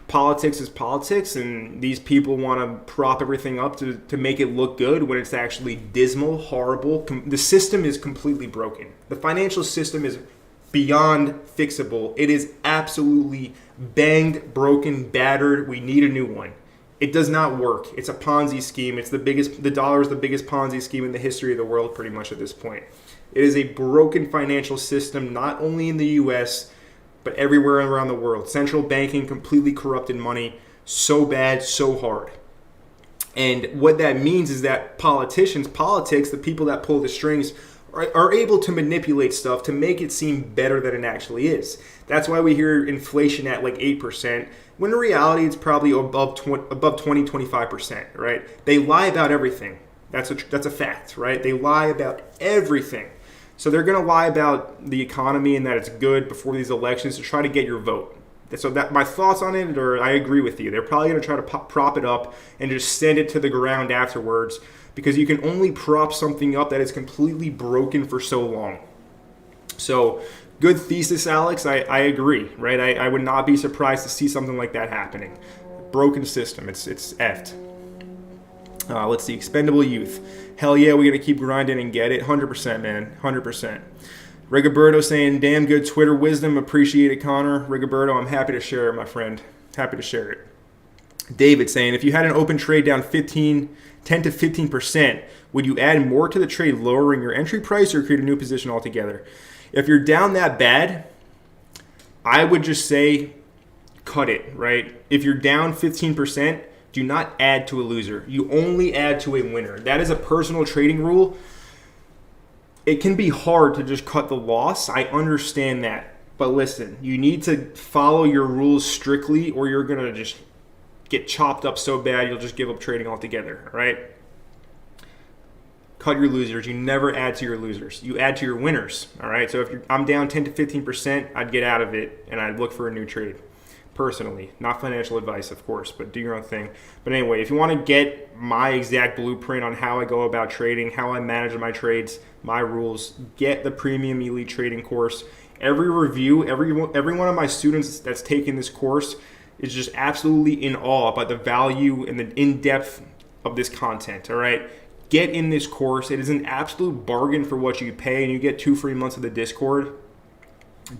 Speaker 1: politics is politics, and these people want to prop everything up to make it look good when it's actually dismal, horrible. The system is completely broken. The financial system is beyond fixable. It is absolutely banged, broken, battered. We need a new one. It does not work. It's a Ponzi scheme. The dollar is the biggest Ponzi scheme in the history of the world pretty much at this point. It is a broken financial system, not only in the US, but everywhere around the world. Central banking, completely corrupted money, so bad, so hard. And what that means is that politics, the people that pull the strings, are able to manipulate stuff to make it seem better than it actually is. That's why we hear inflation at like 8%, when in reality it's probably above 20, 25%, right? They lie about everything. That's a fact, right? They lie about everything. So they're going to lie about the economy and that it's good before these elections to try to get your vote. So that my thoughts on it, or I agree with you. They're probably going to try to prop it up and just send it to the ground afterwards, because you can only prop something up that is completely broken for so long. So good thesis, Alex. I agree, right? I would not be surprised to see something like that happening. Broken system. It's effed. Let's see. Expendable youth. Hell yeah, we're going to keep grinding and get it. 100%, man. 100%. Rigoberto saying, damn good Twitter wisdom. Appreciate it, Connor. Rigoberto, I'm happy to share it, my friend. Happy to share it. David saying, if you had an open trade down 10 to 15%, would you add more to the trade, lowering your entry price, or create a new position altogether? If you're down that bad, I would just say cut it, right? If you're down 15%, do not add to a loser. You only add to a winner. That is a personal trading rule. It can be hard to just cut the loss. I understand that. But listen, you need to follow your rules strictly, or you're going to just get chopped up so bad you'll just give up trading altogether, all right? Cut your losers. You never add to your losers. You add to your winners, all right? So if I'm down 10 to 15%, I'd get out of it and I'd look for a new trade. Personally, not financial advice, of course, but do your own thing. But anyway, if you want to get my exact blueprint on how I go about trading, how I manage my trades, my rules, get the Premium Elite Trading course. Every review, every one of my students that's taken this course is just absolutely in awe about the value and the in-depth of this content, all right? Get in this course. It is an absolute bargain for what you pay, and you get 2 free months of the Discord.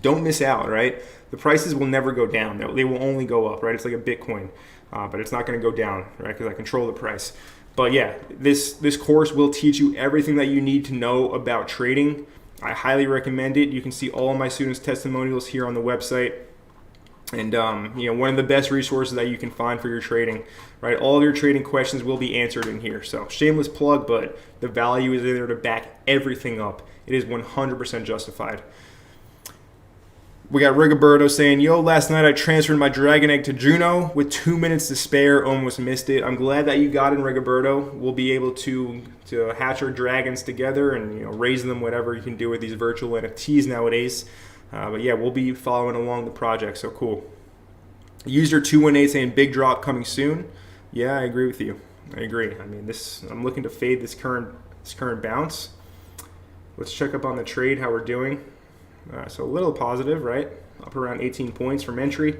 Speaker 1: Don't miss out, right? The prices will never go down. They will only go up, right? It's like a Bitcoin, but it's not going to go down, right? Because I control the price. But yeah, this course will teach you everything that you need to know about trading. I highly recommend it. You can see all of my students' testimonials here on the website. And one of the best resources that you can find for your trading, right? All of your trading questions will be answered in here. So shameless plug, but the value is there to back everything up. It is 100% justified. We got Rigoberto saying, yo, last night I transferred my Dragon Egg to Juno with 2 minutes to spare, almost missed it. I'm glad that you got in, Rigoberto. We'll be able to hatch our dragons together and raise them, whatever you can do with these virtual NFTs nowadays. But yeah, we'll be following along the project, so cool. User 218 saying big drop coming soon. Yeah, I agree with you. I agree. I mean, I'm looking to fade this current bounce. Let's check up on the trade, how we're doing. So a little positive, right? Up around 18 points from entry.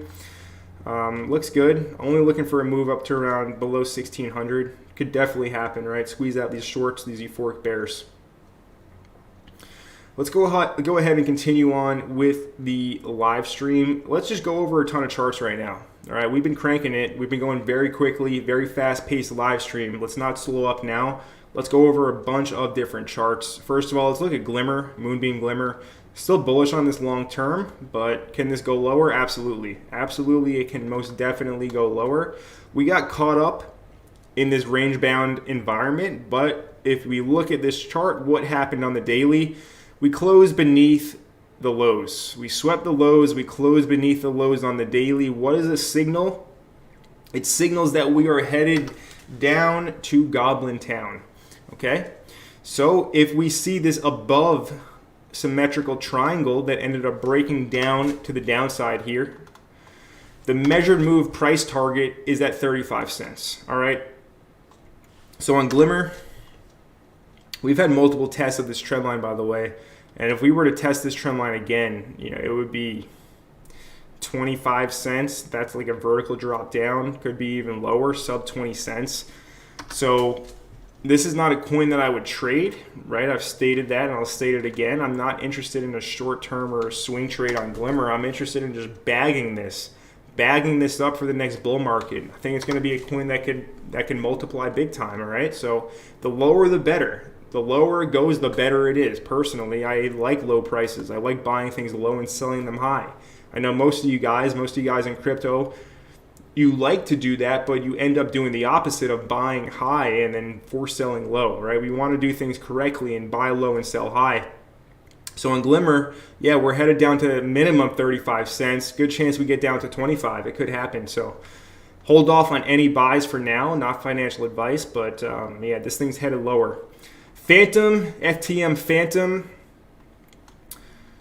Speaker 1: Looks good. Only looking for a move up to around below 1600. Could definitely happen, right? Squeeze out these shorts, these euphoric bears. Let's go ahead and continue on with the live stream. Let's just go over a ton of charts right now. All right, we've been cranking it. We've been going very quickly, very fast-paced live stream. Let's not slow up now. Let's go over a bunch of different charts. First of all, let's look at Glimmer, Moonbeam Glimmer. Still bullish on this long term, but can this go lower? Absolutely. Absolutely, it can most definitely go lower. We got caught up in this range-bound environment, but if we look at this chart, what happened on the daily? We closed beneath the lows. We swept the lows. We closed beneath the lows on the daily. What is a signal? It signals that we are headed down to Goblin Town. Okay? So if we see this above symmetrical triangle that ended up breaking down to the downside here, the measured move price target is at 35 cents. All right? So on Glimmer, we've had multiple tests of this trend line, by the way. And if we were to test this trend line again, it would be 25 cents. That's like a vertical drop down. Could be even lower, sub 20 cents. So this is not a coin that I would trade, right? I've stated that, and I'll state it again. I'm not interested in a short term or a swing trade on Glimmer. I'm interested in just bagging this up for the next bull market. I think it's going to be a coin that can multiply big time, all right? So the lower the better. The lower it goes, the better it is. Personally, I like low prices. I like buying things low and selling them high. I know most of you guys in crypto, you like to do that, but you end up doing the opposite of buying high and then selling low, right? We want to do things correctly and buy low and sell high. So on Glimmer, yeah, we're headed down to minimum 35 cents. Good chance we get down to 25. It could happen. So hold off on any buys for now. Not financial advice, but yeah, this thing's headed lower. Phantom, FTM Phantom.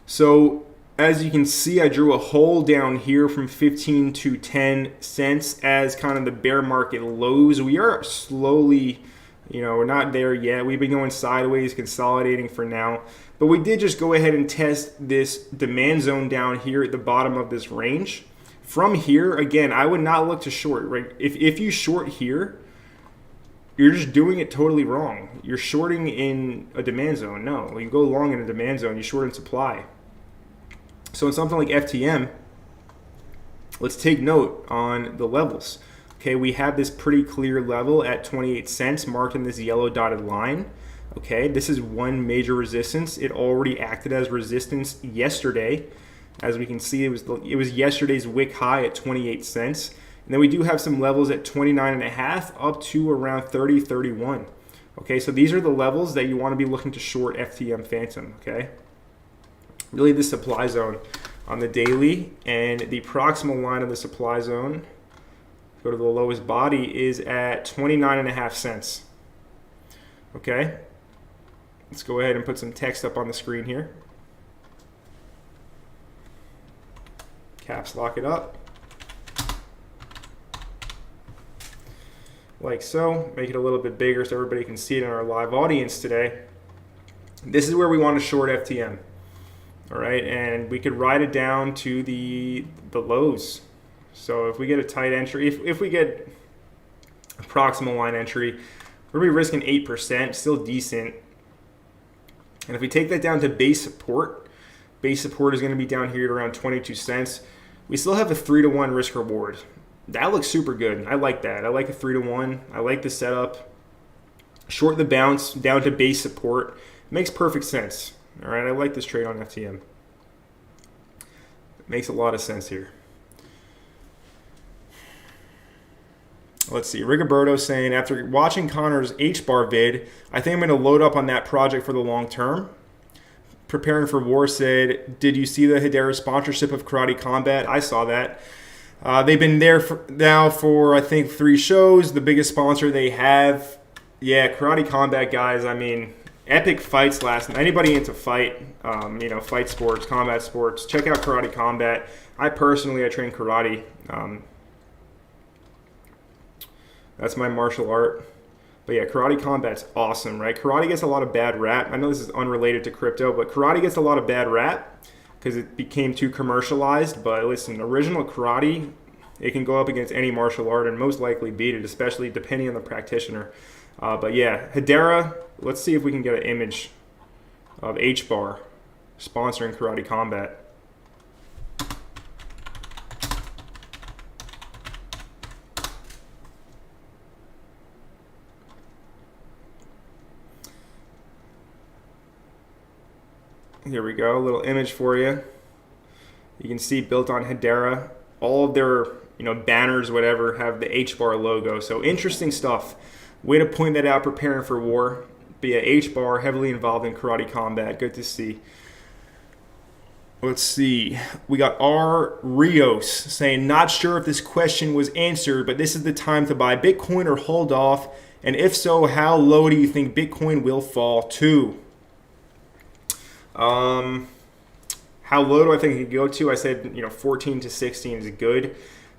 Speaker 1: So as you can see, I drew a hole down here from 15 to 10 cents as kind of the bear market lows. We are slowly, we're not there yet. We've been going sideways, consolidating for now. But we did just go ahead and test this demand zone down here at the bottom of this range. From here, again, I would not look to short, right? If you short here, you're just doing it totally wrong. You're shorting in a demand zone. No, you go long in a demand zone, you short in supply. So in something like FTM, let's take note on the levels. Okay, we have this pretty clear level at 28 cents marked in this yellow dotted line. Okay, this is one major resistance. It already acted as resistance yesterday. As we can see, it was yesterday's wick high at 28 cents. And then we do have some levels at 29.5 up to around 30, 31. Okay, so these are the levels that you want to be looking to short FTM Phantom, okay? Really the supply zone on the daily, and the proximal line of the supply zone, go to the lowest body, is at 29.5 cents. Okay? Let's go ahead and put some text up on the screen here. Caps lock it up. Like so. Make it a little bit bigger so everybody can see it in our live audience today. This is where we want to short FTM. All right, and we could ride it down to the lows. So if we get a tight entry, if we get a proximal line entry, we're going to be risking 8%, still decent. And if we take that down to base Base support is going to be down here at around 22 cents. We still have a 3-to-1 risk reward. That looks super good. I like that. I like a 3-to-1. I like the setup. Short the bounce down to base support. Makes perfect sense. All right, I like this trade on FTM. It makes a lot of sense here. Let's see. Rigoberto saying, after watching Connor's H-bar vid, I think I'm going to load up on that project for the long term. Preparing for War said, did you see the Hedera sponsorship of Karate Combat? I saw that. They've been there now for, I think, 3 shows. The biggest sponsor they have. Yeah, Karate Combat, guys. I mean, epic fights last night. Anybody into fight, fight sports, combat sports, check out Karate Combat. I train karate. That's my martial art. But yeah, Karate Combat's awesome, right? Karate gets a lot of bad rap. I know this is unrelated to crypto, but karate gets a lot of bad rap because it became too commercialized. But listen, original karate, it can go up against any martial art and most likely beat it, especially depending on the practitioner. But yeah, Hedera, let's see if we can get an image of H-bar sponsoring Karate Combat. Here we go, a little image for you. You can see built on Hedera. All of their banners, whatever, have the H-bar logo. So interesting stuff. Way to point that out, preparing for war. But yeah, H-bar, heavily involved in Karate Combat. Good to see. Let's see. We got R. Rios saying, not sure if this question was answered, but this is the time to buy Bitcoin or hold off. And if so, how low do you think Bitcoin will fall to? How low do I think it could go to? I said, 14 to 16 is good.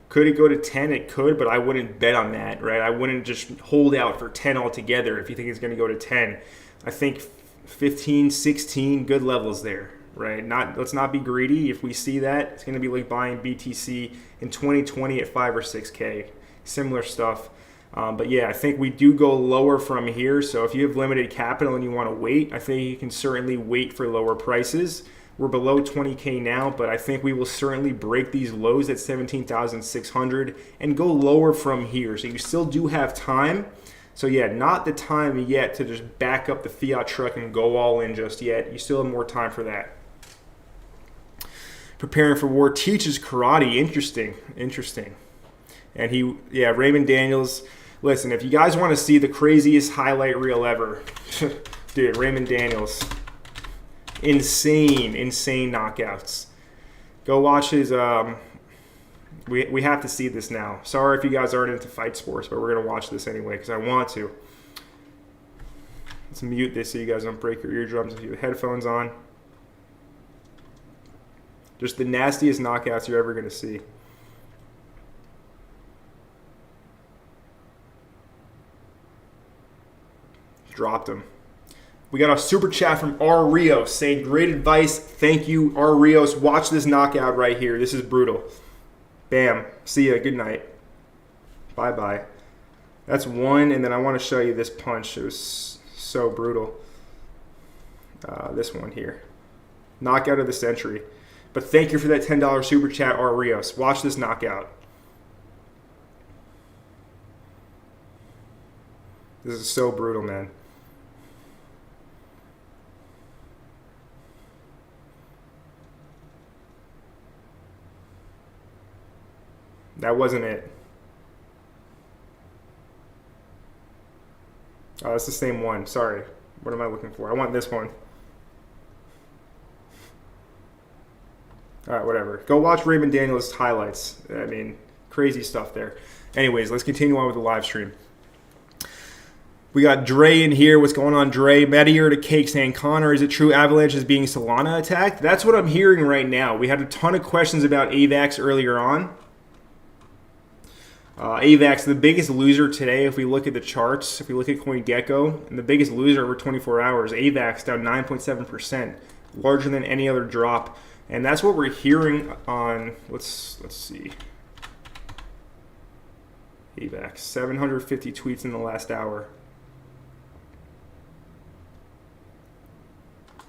Speaker 1: Could it go to 10? It could, but I wouldn't bet on that, right? I wouldn't just hold out for 10 altogether if you think it's going to go to 10. I think 15, 16, good levels there, right? Let's not be greedy. If we see that, it's going to be like buying BTC in 2020 at 5 or 6K. Similar stuff. But yeah, I think we do go lower from here. So if you have limited capital and you want to wait, I think you can certainly wait for lower prices. We're below 20K now, but I think we will certainly break these lows at 17,600 and go lower from here. So you still do have time. So yeah, not the time yet to just back up the fiat truck and go all in just yet. You still have more time for that. Preparing for war teaches karate. Interesting. And Raymond Daniels. Listen, if you guys want to see the craziest highlight reel ever, dude, Raymond Daniels. Insane knockouts. Go watch his, we have to see this now. Sorry if you guys aren't into fight sports, but we're going to watch this anyway because I want to. Let's mute this so you guys don't break your eardrums if you have headphones on. Just the nastiest knockouts you're ever going to see. Dropped him. We got a super chat from R. Rios saying, great advice. Thank you, R. Rios. Watch this knockout right here. This is brutal. Bam. See ya. Good night. Bye-bye. That's one, and then I want to show you this punch. It was so brutal. This one here. Knockout of the century. But thank you for that $10 super chat, R. Rios. Watch this knockout. This is so brutal, man. That wasn't it. Oh, that's the same one. Sorry. What am I looking for? I want this one. All right, whatever. Go watch Raymond Daniels' highlights. I mean, crazy stuff there. Anyways, let's continue on with the live stream. We got Dre in here. What's going on, Dre? Meteor to Cake saying, Connor, is it true Avalanche is being Solana attacked? That's what I'm hearing right now. We had a ton of questions about AVAX earlier on. AVAX, the biggest loser today, if we look at the charts, if we look at CoinGecko, and the biggest loser over 24 hours, AVAX down 9.7%, larger than any other drop. And that's what we're hearing on, let's see. AVAX, 750 tweets in the last hour.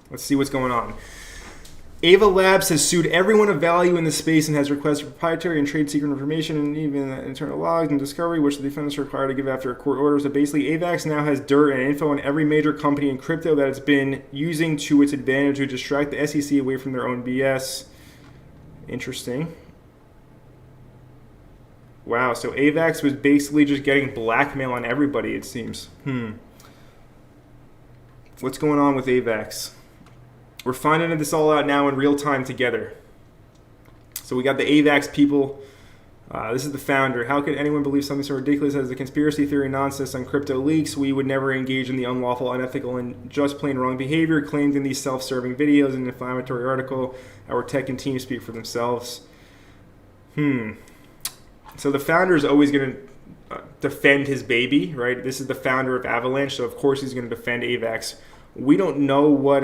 Speaker 1: Let's see what's going on. Ava Labs has sued everyone of value in the space and has requested proprietary and trade secret information and even internal logs and discovery, which the defendants are required to give after a court order. So basically, AVAX now has dirt and info on every major company in crypto that it's been using to its advantage to distract the SEC away from their own BS. Interesting. Wow, so AVAX was basically just getting blackmail on everybody, it seems. What's going on with AVAX? We're finding this all out now in real time together. So we got the AVAX people. This is the founder. How could anyone believe something so ridiculous as the conspiracy theory nonsense on crypto leaks? We would never engage in the unlawful, unethical, and just plain wrong behavior claimed in these self-serving videos and inflammatory article. Our tech and team speak for themselves. So the founder is always going to defend his baby, right? This is the founder of Avalanche, so of course he's going to defend AVAX. We don't know what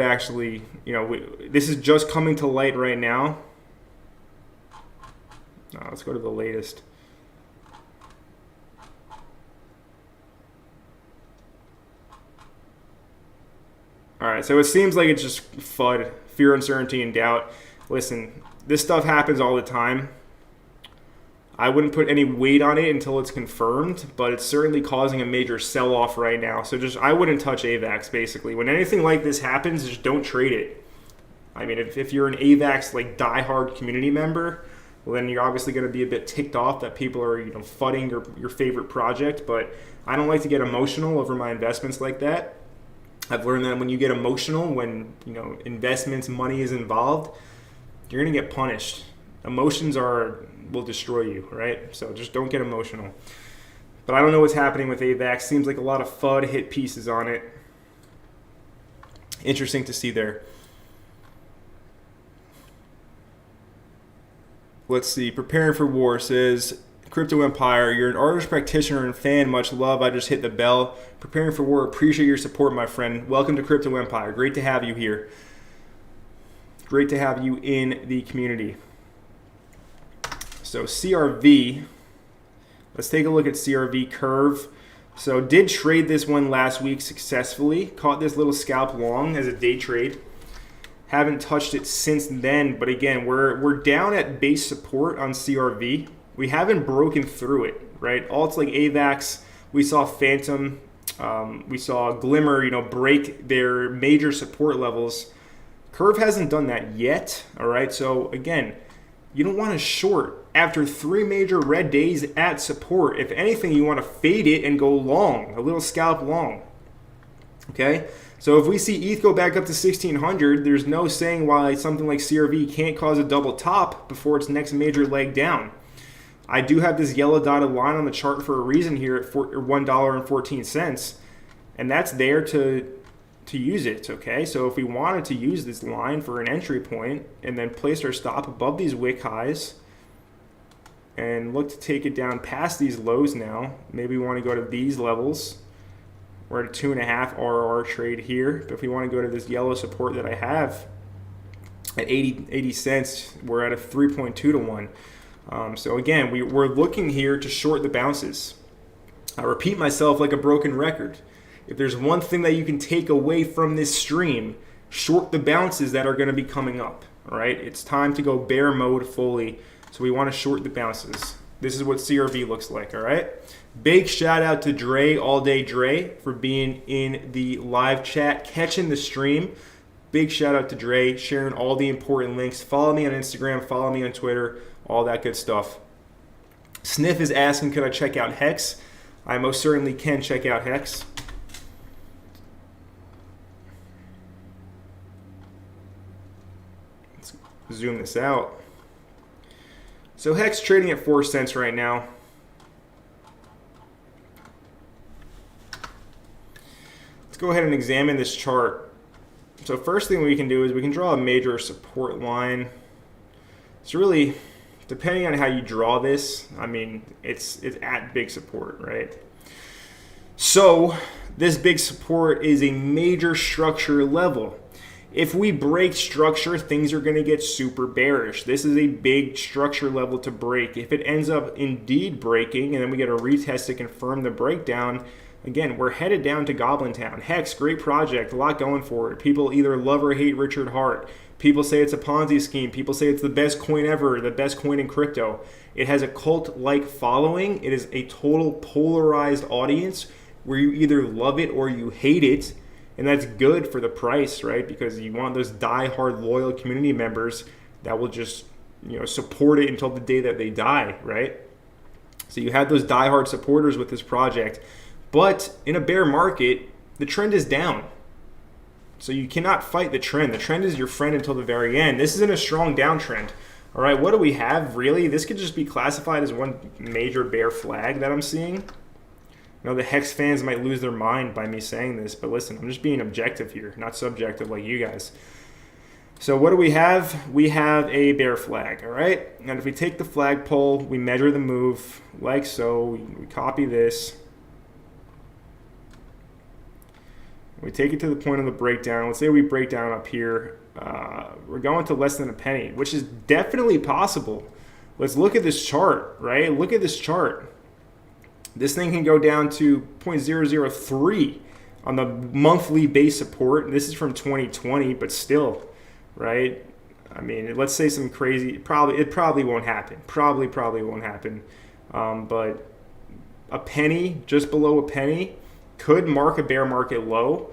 Speaker 1: actually, this is just coming to light right now. Let's go to the latest. All right, so it seems like it's just FUD, fear, uncertainty, and doubt. Listen, this stuff happens all the time. I wouldn't put any weight on it until it's confirmed, but it's certainly causing a major sell-off right now. So I wouldn't touch AVAX, basically. When anything like this happens, just don't trade it. I mean, if you're an AVAX diehard community member, well, then you're obviously going to be a bit ticked off that people are fudding your favorite project. But I don't like to get emotional over my investments like that. I've learned that when you get emotional, when investments, money is involved, you're going to get punished. Emotions will destroy you, right? So just don't get emotional. But I don't know what's happening with AVAX. Seems like a lot of FUD hit pieces on it. Interesting to see there. Let's see. Preparing for War says, Crypto Empire, you're an artist, practitioner, and fan. Much love. I just hit the bell. Preparing for War. Appreciate your support, my friend. Welcome to Crypto Empire. Great to have you here. Great to have you in the community. So CRV, let's take a look at CRV curve. So did trade this one last week successfully. Caught this little scalp long as a day trade. Haven't touched it since then, but again, we're down at base support on CRV. We haven't broken through it, right? Alts like AVAX, we saw Phantom, we saw Glimmer, break their major support levels. Curve hasn't done that yet, all right? So again, you don't want to short after 3 major red days at support. If anything, you want to fade it and go long, a little scalp long. Okay? So if we see ETH go back up to 1600, there's no saying why something like CRV can't cause a double top before its next major leg down. I do have this yellow dotted line on the chart for a reason here at $1.14, and that's there to use it, okay? So if we wanted to use this line for an entry point and then place our stop above these wick highs and look to take it down past these lows now, maybe we want to go to these levels. We're at a 2.5 RR trade here, but if we want to go to this yellow support that I have at 80 cents, we're at a 3.2 to 1. So again, we're looking here to short the bounces. I repeat myself like a broken record. If there's one thing that you can take away from this stream, short the bounces that are going to be coming up. All right, it's time to go bear mode fully. So we want to short the bounces. This is what CRV looks like. All right. Big shout out to Dre, All Day Dre, for being in the live chat, catching the stream. Big shout out to Dre, sharing all the important links. Follow me on Instagram, follow me on Twitter, all that good stuff. Sniff is asking, could I check out Hex? I most certainly can check out Hex. Let's zoom this out. So Hex trading at 4 cents right now. Let's go ahead and examine this chart. So first thing we can do is we can draw a major support line. It's really, depending on how you draw this, I mean, it's at big support, right? So this big support is a major structure level. If we break structure, things are going to get super bearish. This is a big structure level to break. If it ends up indeed breaking and then we get a retest to confirm the breakdown, again, we're headed down to Goblin Town. Hex, great project, a lot going for it. People either love or hate Richard Hart. People say it's a Ponzi scheme. People say it's the best coin ever, the best coin in crypto. It has a cult-like following. It is a total polarized audience where you either love it or you hate it. And that's good for the price, right? Because you want those die-hard loyal community members that will just, support it until the day that they die, right? So you have those die-hard supporters with this project. But in a bear market, the trend is down. So you cannot fight the trend. The trend is your friend until the very end. This isn't a strong downtrend. All right, what do we have really? This could just be classified as one major bear flag that I'm seeing. The Hex fans might lose their mind by me saying this, but listen, I'm just being objective here, not subjective like you guys. So what do we have? We have a bear flag, all right? And if we take the flagpole, we measure the move like so. We copy this. We take it to the point of the breakdown. Let's say we break down up here. We're going to less than a penny, which is definitely possible. Let's look at this chart, right? Look at this chart. This thing can go down to 0.003 on the monthly base support. This is from 2020, but still, right? I mean, let's say some crazy, it probably won't happen. Probably won't happen. But a penny, just below a penny, could mark a bear market low.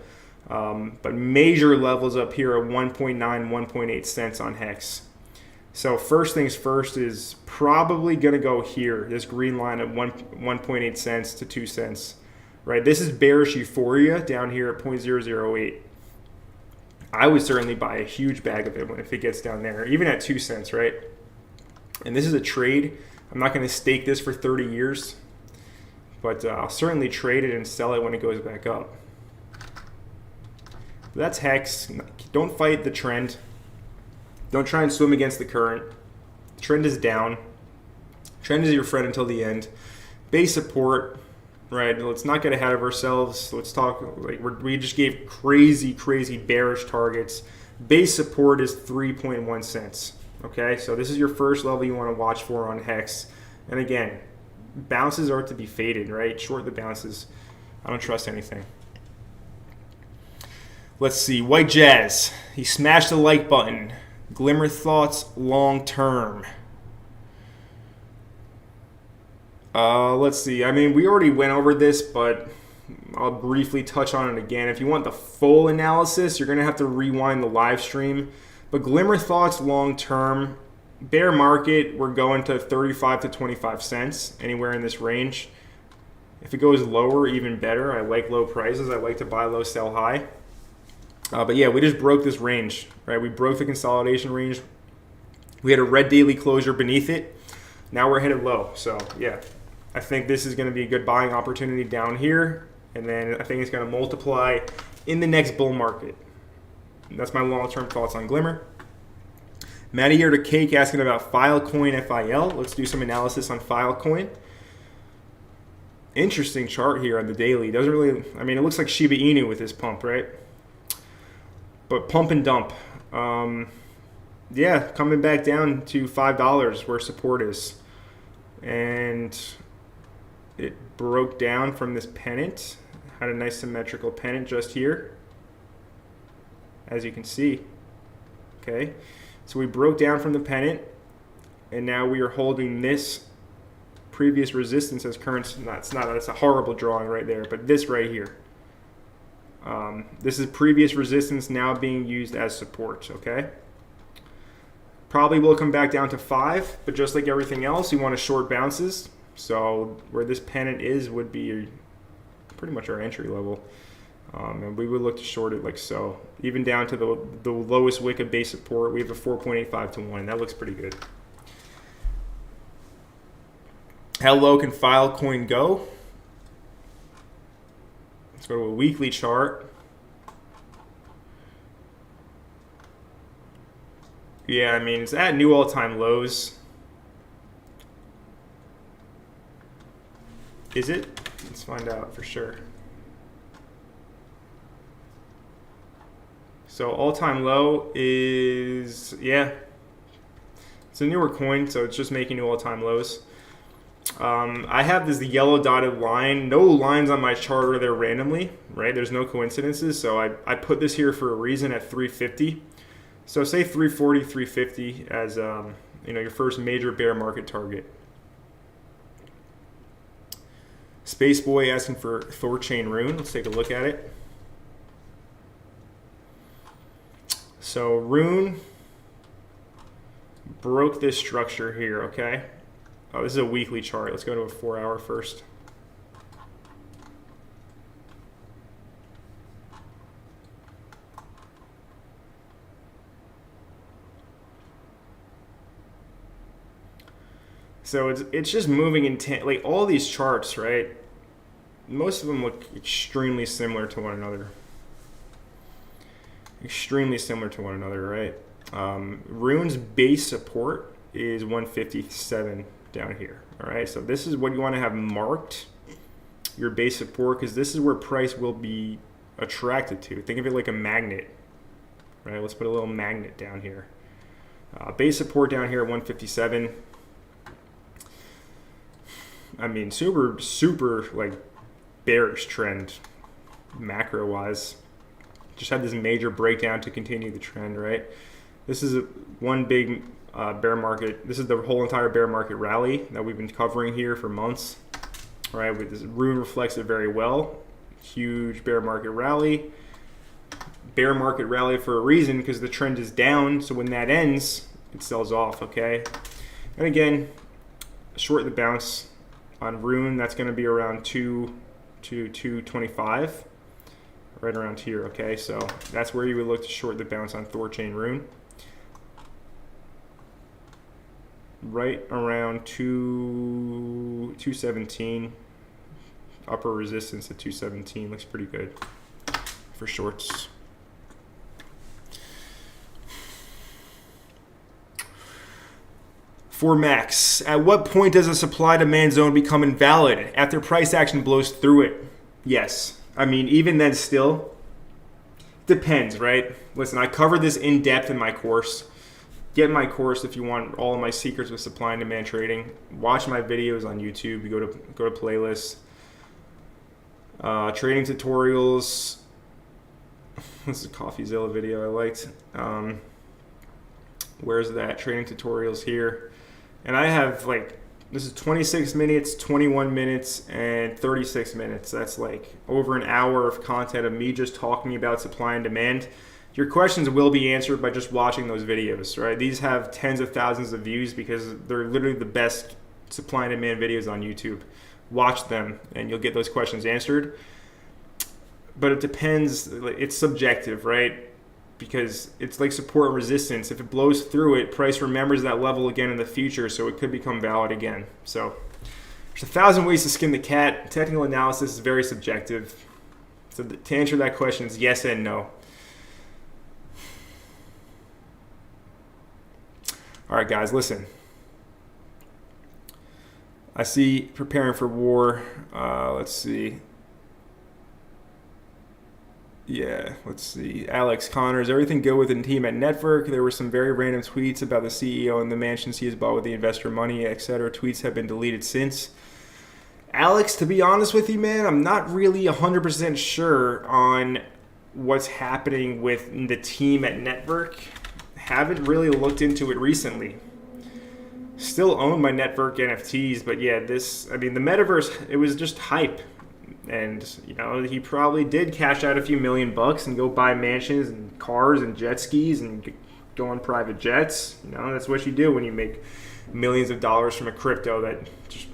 Speaker 1: But major levels up here are 1.9, 1.8 cents on Hex. So first things first is probably going to go here, this green line at 1.8 cents to 2 cents, right? This is bearish euphoria down here at 0.008. I would certainly buy a huge bag of it if it gets down there, even at 2 cents, right? And this is a trade. I'm not going to stake this for 30 years, but I'll certainly trade it and sell it when it goes back up. That's Hex. Don't fight the trend. Don't try and swim against the current. Trend is down. Trend is your friend until the end. Base support, right? Let's not get ahead of ourselves. Let's talk, we just gave crazy bearish targets. Base support is 3.1 cents. Okay, so this is your first level you want to watch for on Hex. And again, bounces are to be faded, right? Short the bounces. I don't trust anything. Let's see, White Jazz. He smashed the like button. Glimmer thoughts long term. Let's see. I mean, we already went over this, but I'll briefly touch on it again. If you want the full analysis, you're going to have to rewind the live stream. But Glimmer thoughts long term. Bear market, we're going to 35 to 25 cents, anywhere in this range. If it goes lower, even better. I like low prices. I like to buy low, sell high. But yeah, we just broke this range, right? We broke the consolidation range. We had a red daily closure beneath it. Now we're headed low. So yeah, I think this is going to be a good buying opportunity down here. And then I think it's going to multiply in the next bull market. That's my long-term thoughts on Glimmer. Matty here to Cake asking about Filecoin FIL. Let's do some analysis on Filecoin. Interesting chart here on the daily. Doesn't really, I mean, it looks like Shiba Inu with this pump, right? But pump and dump. Yeah, coming back down to $5 where support is. And it broke down from this pennant. Had a nice symmetrical pennant just here, as you can see. Okay, so we broke down from the pennant, and now we are holding this previous resistance as current. That's a horrible drawing right there, but this right here. This is previous resistance now being used as support, okay? Probably will come back down to 5, but just like everything else, you want to short bounces. So where this pennant is would be pretty much our entry level. And we would look to short it like so. Even down to the lowest wick of base support, we have a 4.85 to 1. That looks pretty good. How low can Filecoin go? Let's go to a weekly chart. Yeah, I mean, it's at new all-time lows. Is it? Let's find out for sure. So all-time low is, yeah, it's a newer coin, so it's just making new all-time lows. I have this yellow dotted line. No lines on my chart are there randomly, right? There's no coincidences. So I put this here for a reason at 350. So say 340, 350 as your first major bear market target. Space Boy asking for Thorchain Rune. Let's take a look at it. So Rune broke this structure here, okay? Oh, this is a weekly chart. Let's go to a 4-hour first. So it's just moving like all these charts, right? Most of them look extremely similar to one another. Extremely similar to one another, right? Rune's base support is 157 down here. All right, so this is what you want to have marked, your base support, because this is where price will be attracted to. Think of it like a magnet, right? Let's put a little magnet down here. Base support down here at 157. I mean, super like bearish trend, macro wise. Just had this major breakdown to continue the trend, right? This is one big bear market. This is the whole entire bear market rally that we've been covering here for months, right? With this Rune reflects it very well. Huge bear market rally. Bear market rally for a reason, because the trend is down. So when that ends, it sells off, okay? And again, short the bounce on Rune. That's going to be around 2 to 225, right around here, okay? So that's where you would look to short the bounce on Thorchain Rune. Right around 217, upper resistance at 217 looks pretty good for shorts. For Max, at what point does a supply-demand zone become invalid? After price action blows through it? Yes. I mean, even then still, depends, right? Listen, I covered this in depth in my course. Get my course if you want all of my secrets with supply and demand trading. Watch my videos on YouTube. You go to playlists. Trading tutorials. This is a CoffeeZilla video I liked. Where's that? Trading tutorials here. And I have this is 26 minutes, 21 minutes, and 36 minutes. That's like over an hour of content of me just talking about supply and demand. Your questions will be answered by just watching those videos, right? These have tens of thousands of views because they're literally the best supply and demand videos on YouTube. Watch them and you'll get those questions answered. But it depends. It's subjective, right? Because it's like support and resistance. If it blows through it, price remembers that level again in the future, so it could become valid again. So there's 1,000 ways to skin the cat. Technical analysis is very subjective. So to answer that question, it's yes and no. All right, guys, listen. I see preparing for war. Let's see. Yeah, let's see. Alex Connors, everything good with the team at Network? There were some very random tweets about the CEO and the mansions he has bought with the investor money, etc. Tweets have been deleted since. Alex, to be honest with you, man, I'm not really 100% sure on what's happening with the team at Network. Haven't really looked into it recently. Still own my Network NFTs, but yeah, the metaverse, it was just hype. And, he probably did cash out a few $1,000,000 and go buy mansions and cars and jet skis and go on private jets. That's what you do when you make millions of dollars from a crypto that just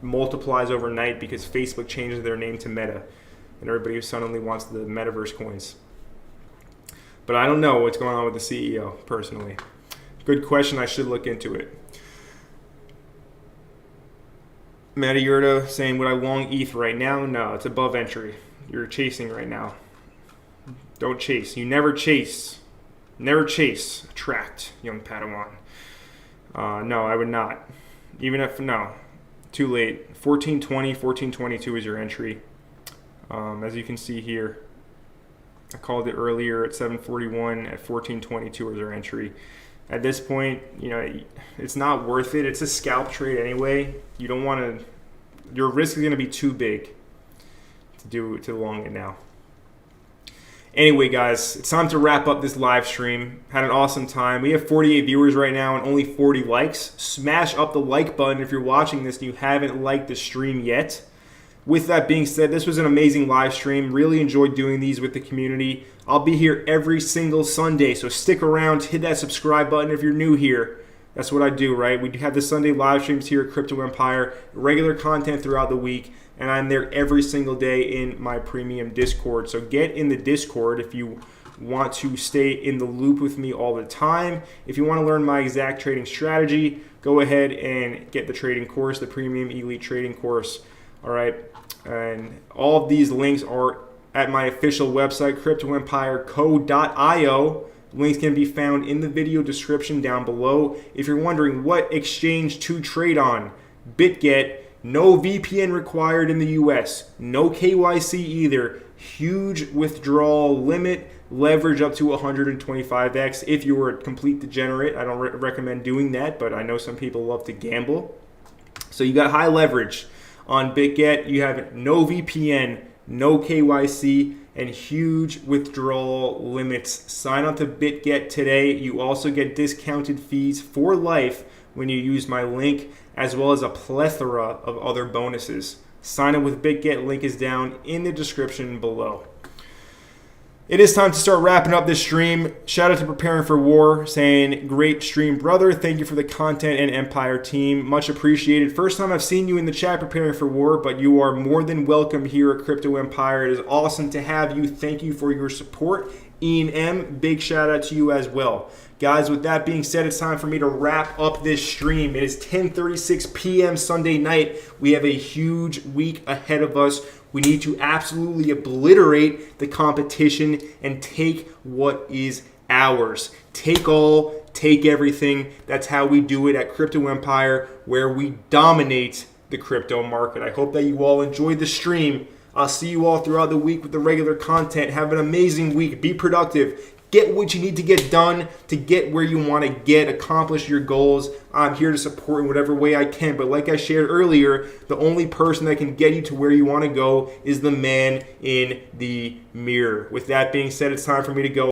Speaker 1: multiplies overnight because Facebook changes their name to Meta. And everybody suddenly wants the metaverse coins. But I don't know what's going on with the CEO, personally. Good question. I should look into it. Matty Yurda saying, would I long ETH right now? No, it's above entry. You're chasing right now. Don't chase. You never chase. Never chase. Attract, young Padawan. No, I would not. Even if, no. Too late. 1420, 1422 is your entry. As you can see here, I called it earlier at 741. At 1422 is our entry. at this point, it's not worth it. It's a scalp trade anyway. You don't want to. Your risk is going to be too big to long it now. Anyway, guys, it's time to wrap up this live stream. Had an awesome time. We have 48 viewers right now and only 40 likes. Smash up the like button if you're watching this and you haven't liked the stream yet. With that being said, this was an amazing live stream. Really enjoyed doing these with the community. I'll be here every single Sunday, so stick around. Hit that subscribe button if you're new here. That's what I do, right? We have the Sunday live streams here at Crypto Empire, regular content throughout the week, and I'm there every single day in my premium Discord. So get in the Discord if you want to stay in the loop with me all the time. If you want to learn my exact trading strategy, go ahead and get the trading course, the premium elite trading course. All right. And all of these links are at my official website, cryptoempireco.io. Links can be found in the video description down below. If you're wondering what exchange to trade on, Bitget, no VPN required in the US, no KYC either, huge withdrawal limit, leverage up to 125x. If you were a complete degenerate, I don't recommend doing that, but I know some people love to gamble. So you got high leverage on Bitget. You have no VPN, no KYC, and huge withdrawal limits. Sign up to Bitget today. You also get discounted fees for life when you use my link, as well as a plethora of other bonuses. Sign up with Bitget. Link is down in the description below. It is time to start wrapping up this stream. Shout out to Preparing for War, saying, great stream, brother. Thank you for the content and Empire team. Much appreciated. First time I've seen you in the chat Preparing for War, but you are more than welcome here at Crypto Empire. It is awesome to have you. Thank you for your support. Ian M., big shout out to you as well. Guys, with that being said, it's time for me to wrap up this stream. It is 10:36 p.m. Sunday night. We have a huge week ahead of us. We need to absolutely obliterate the competition and take what is ours. Take all, take everything. That's how we do it at Crypto Empire, where we dominate the crypto market. I hope that you all enjoyed the stream. I'll see you all throughout the week with the regular content. Have an amazing week. Be productive. Get what you need to get done to get where you want to get, accomplish your goals. I'm here to support in whatever way I can. But like I shared earlier, the only person that can get you to where you want to go is the man in the mirror. With that being said, it's time for me to go.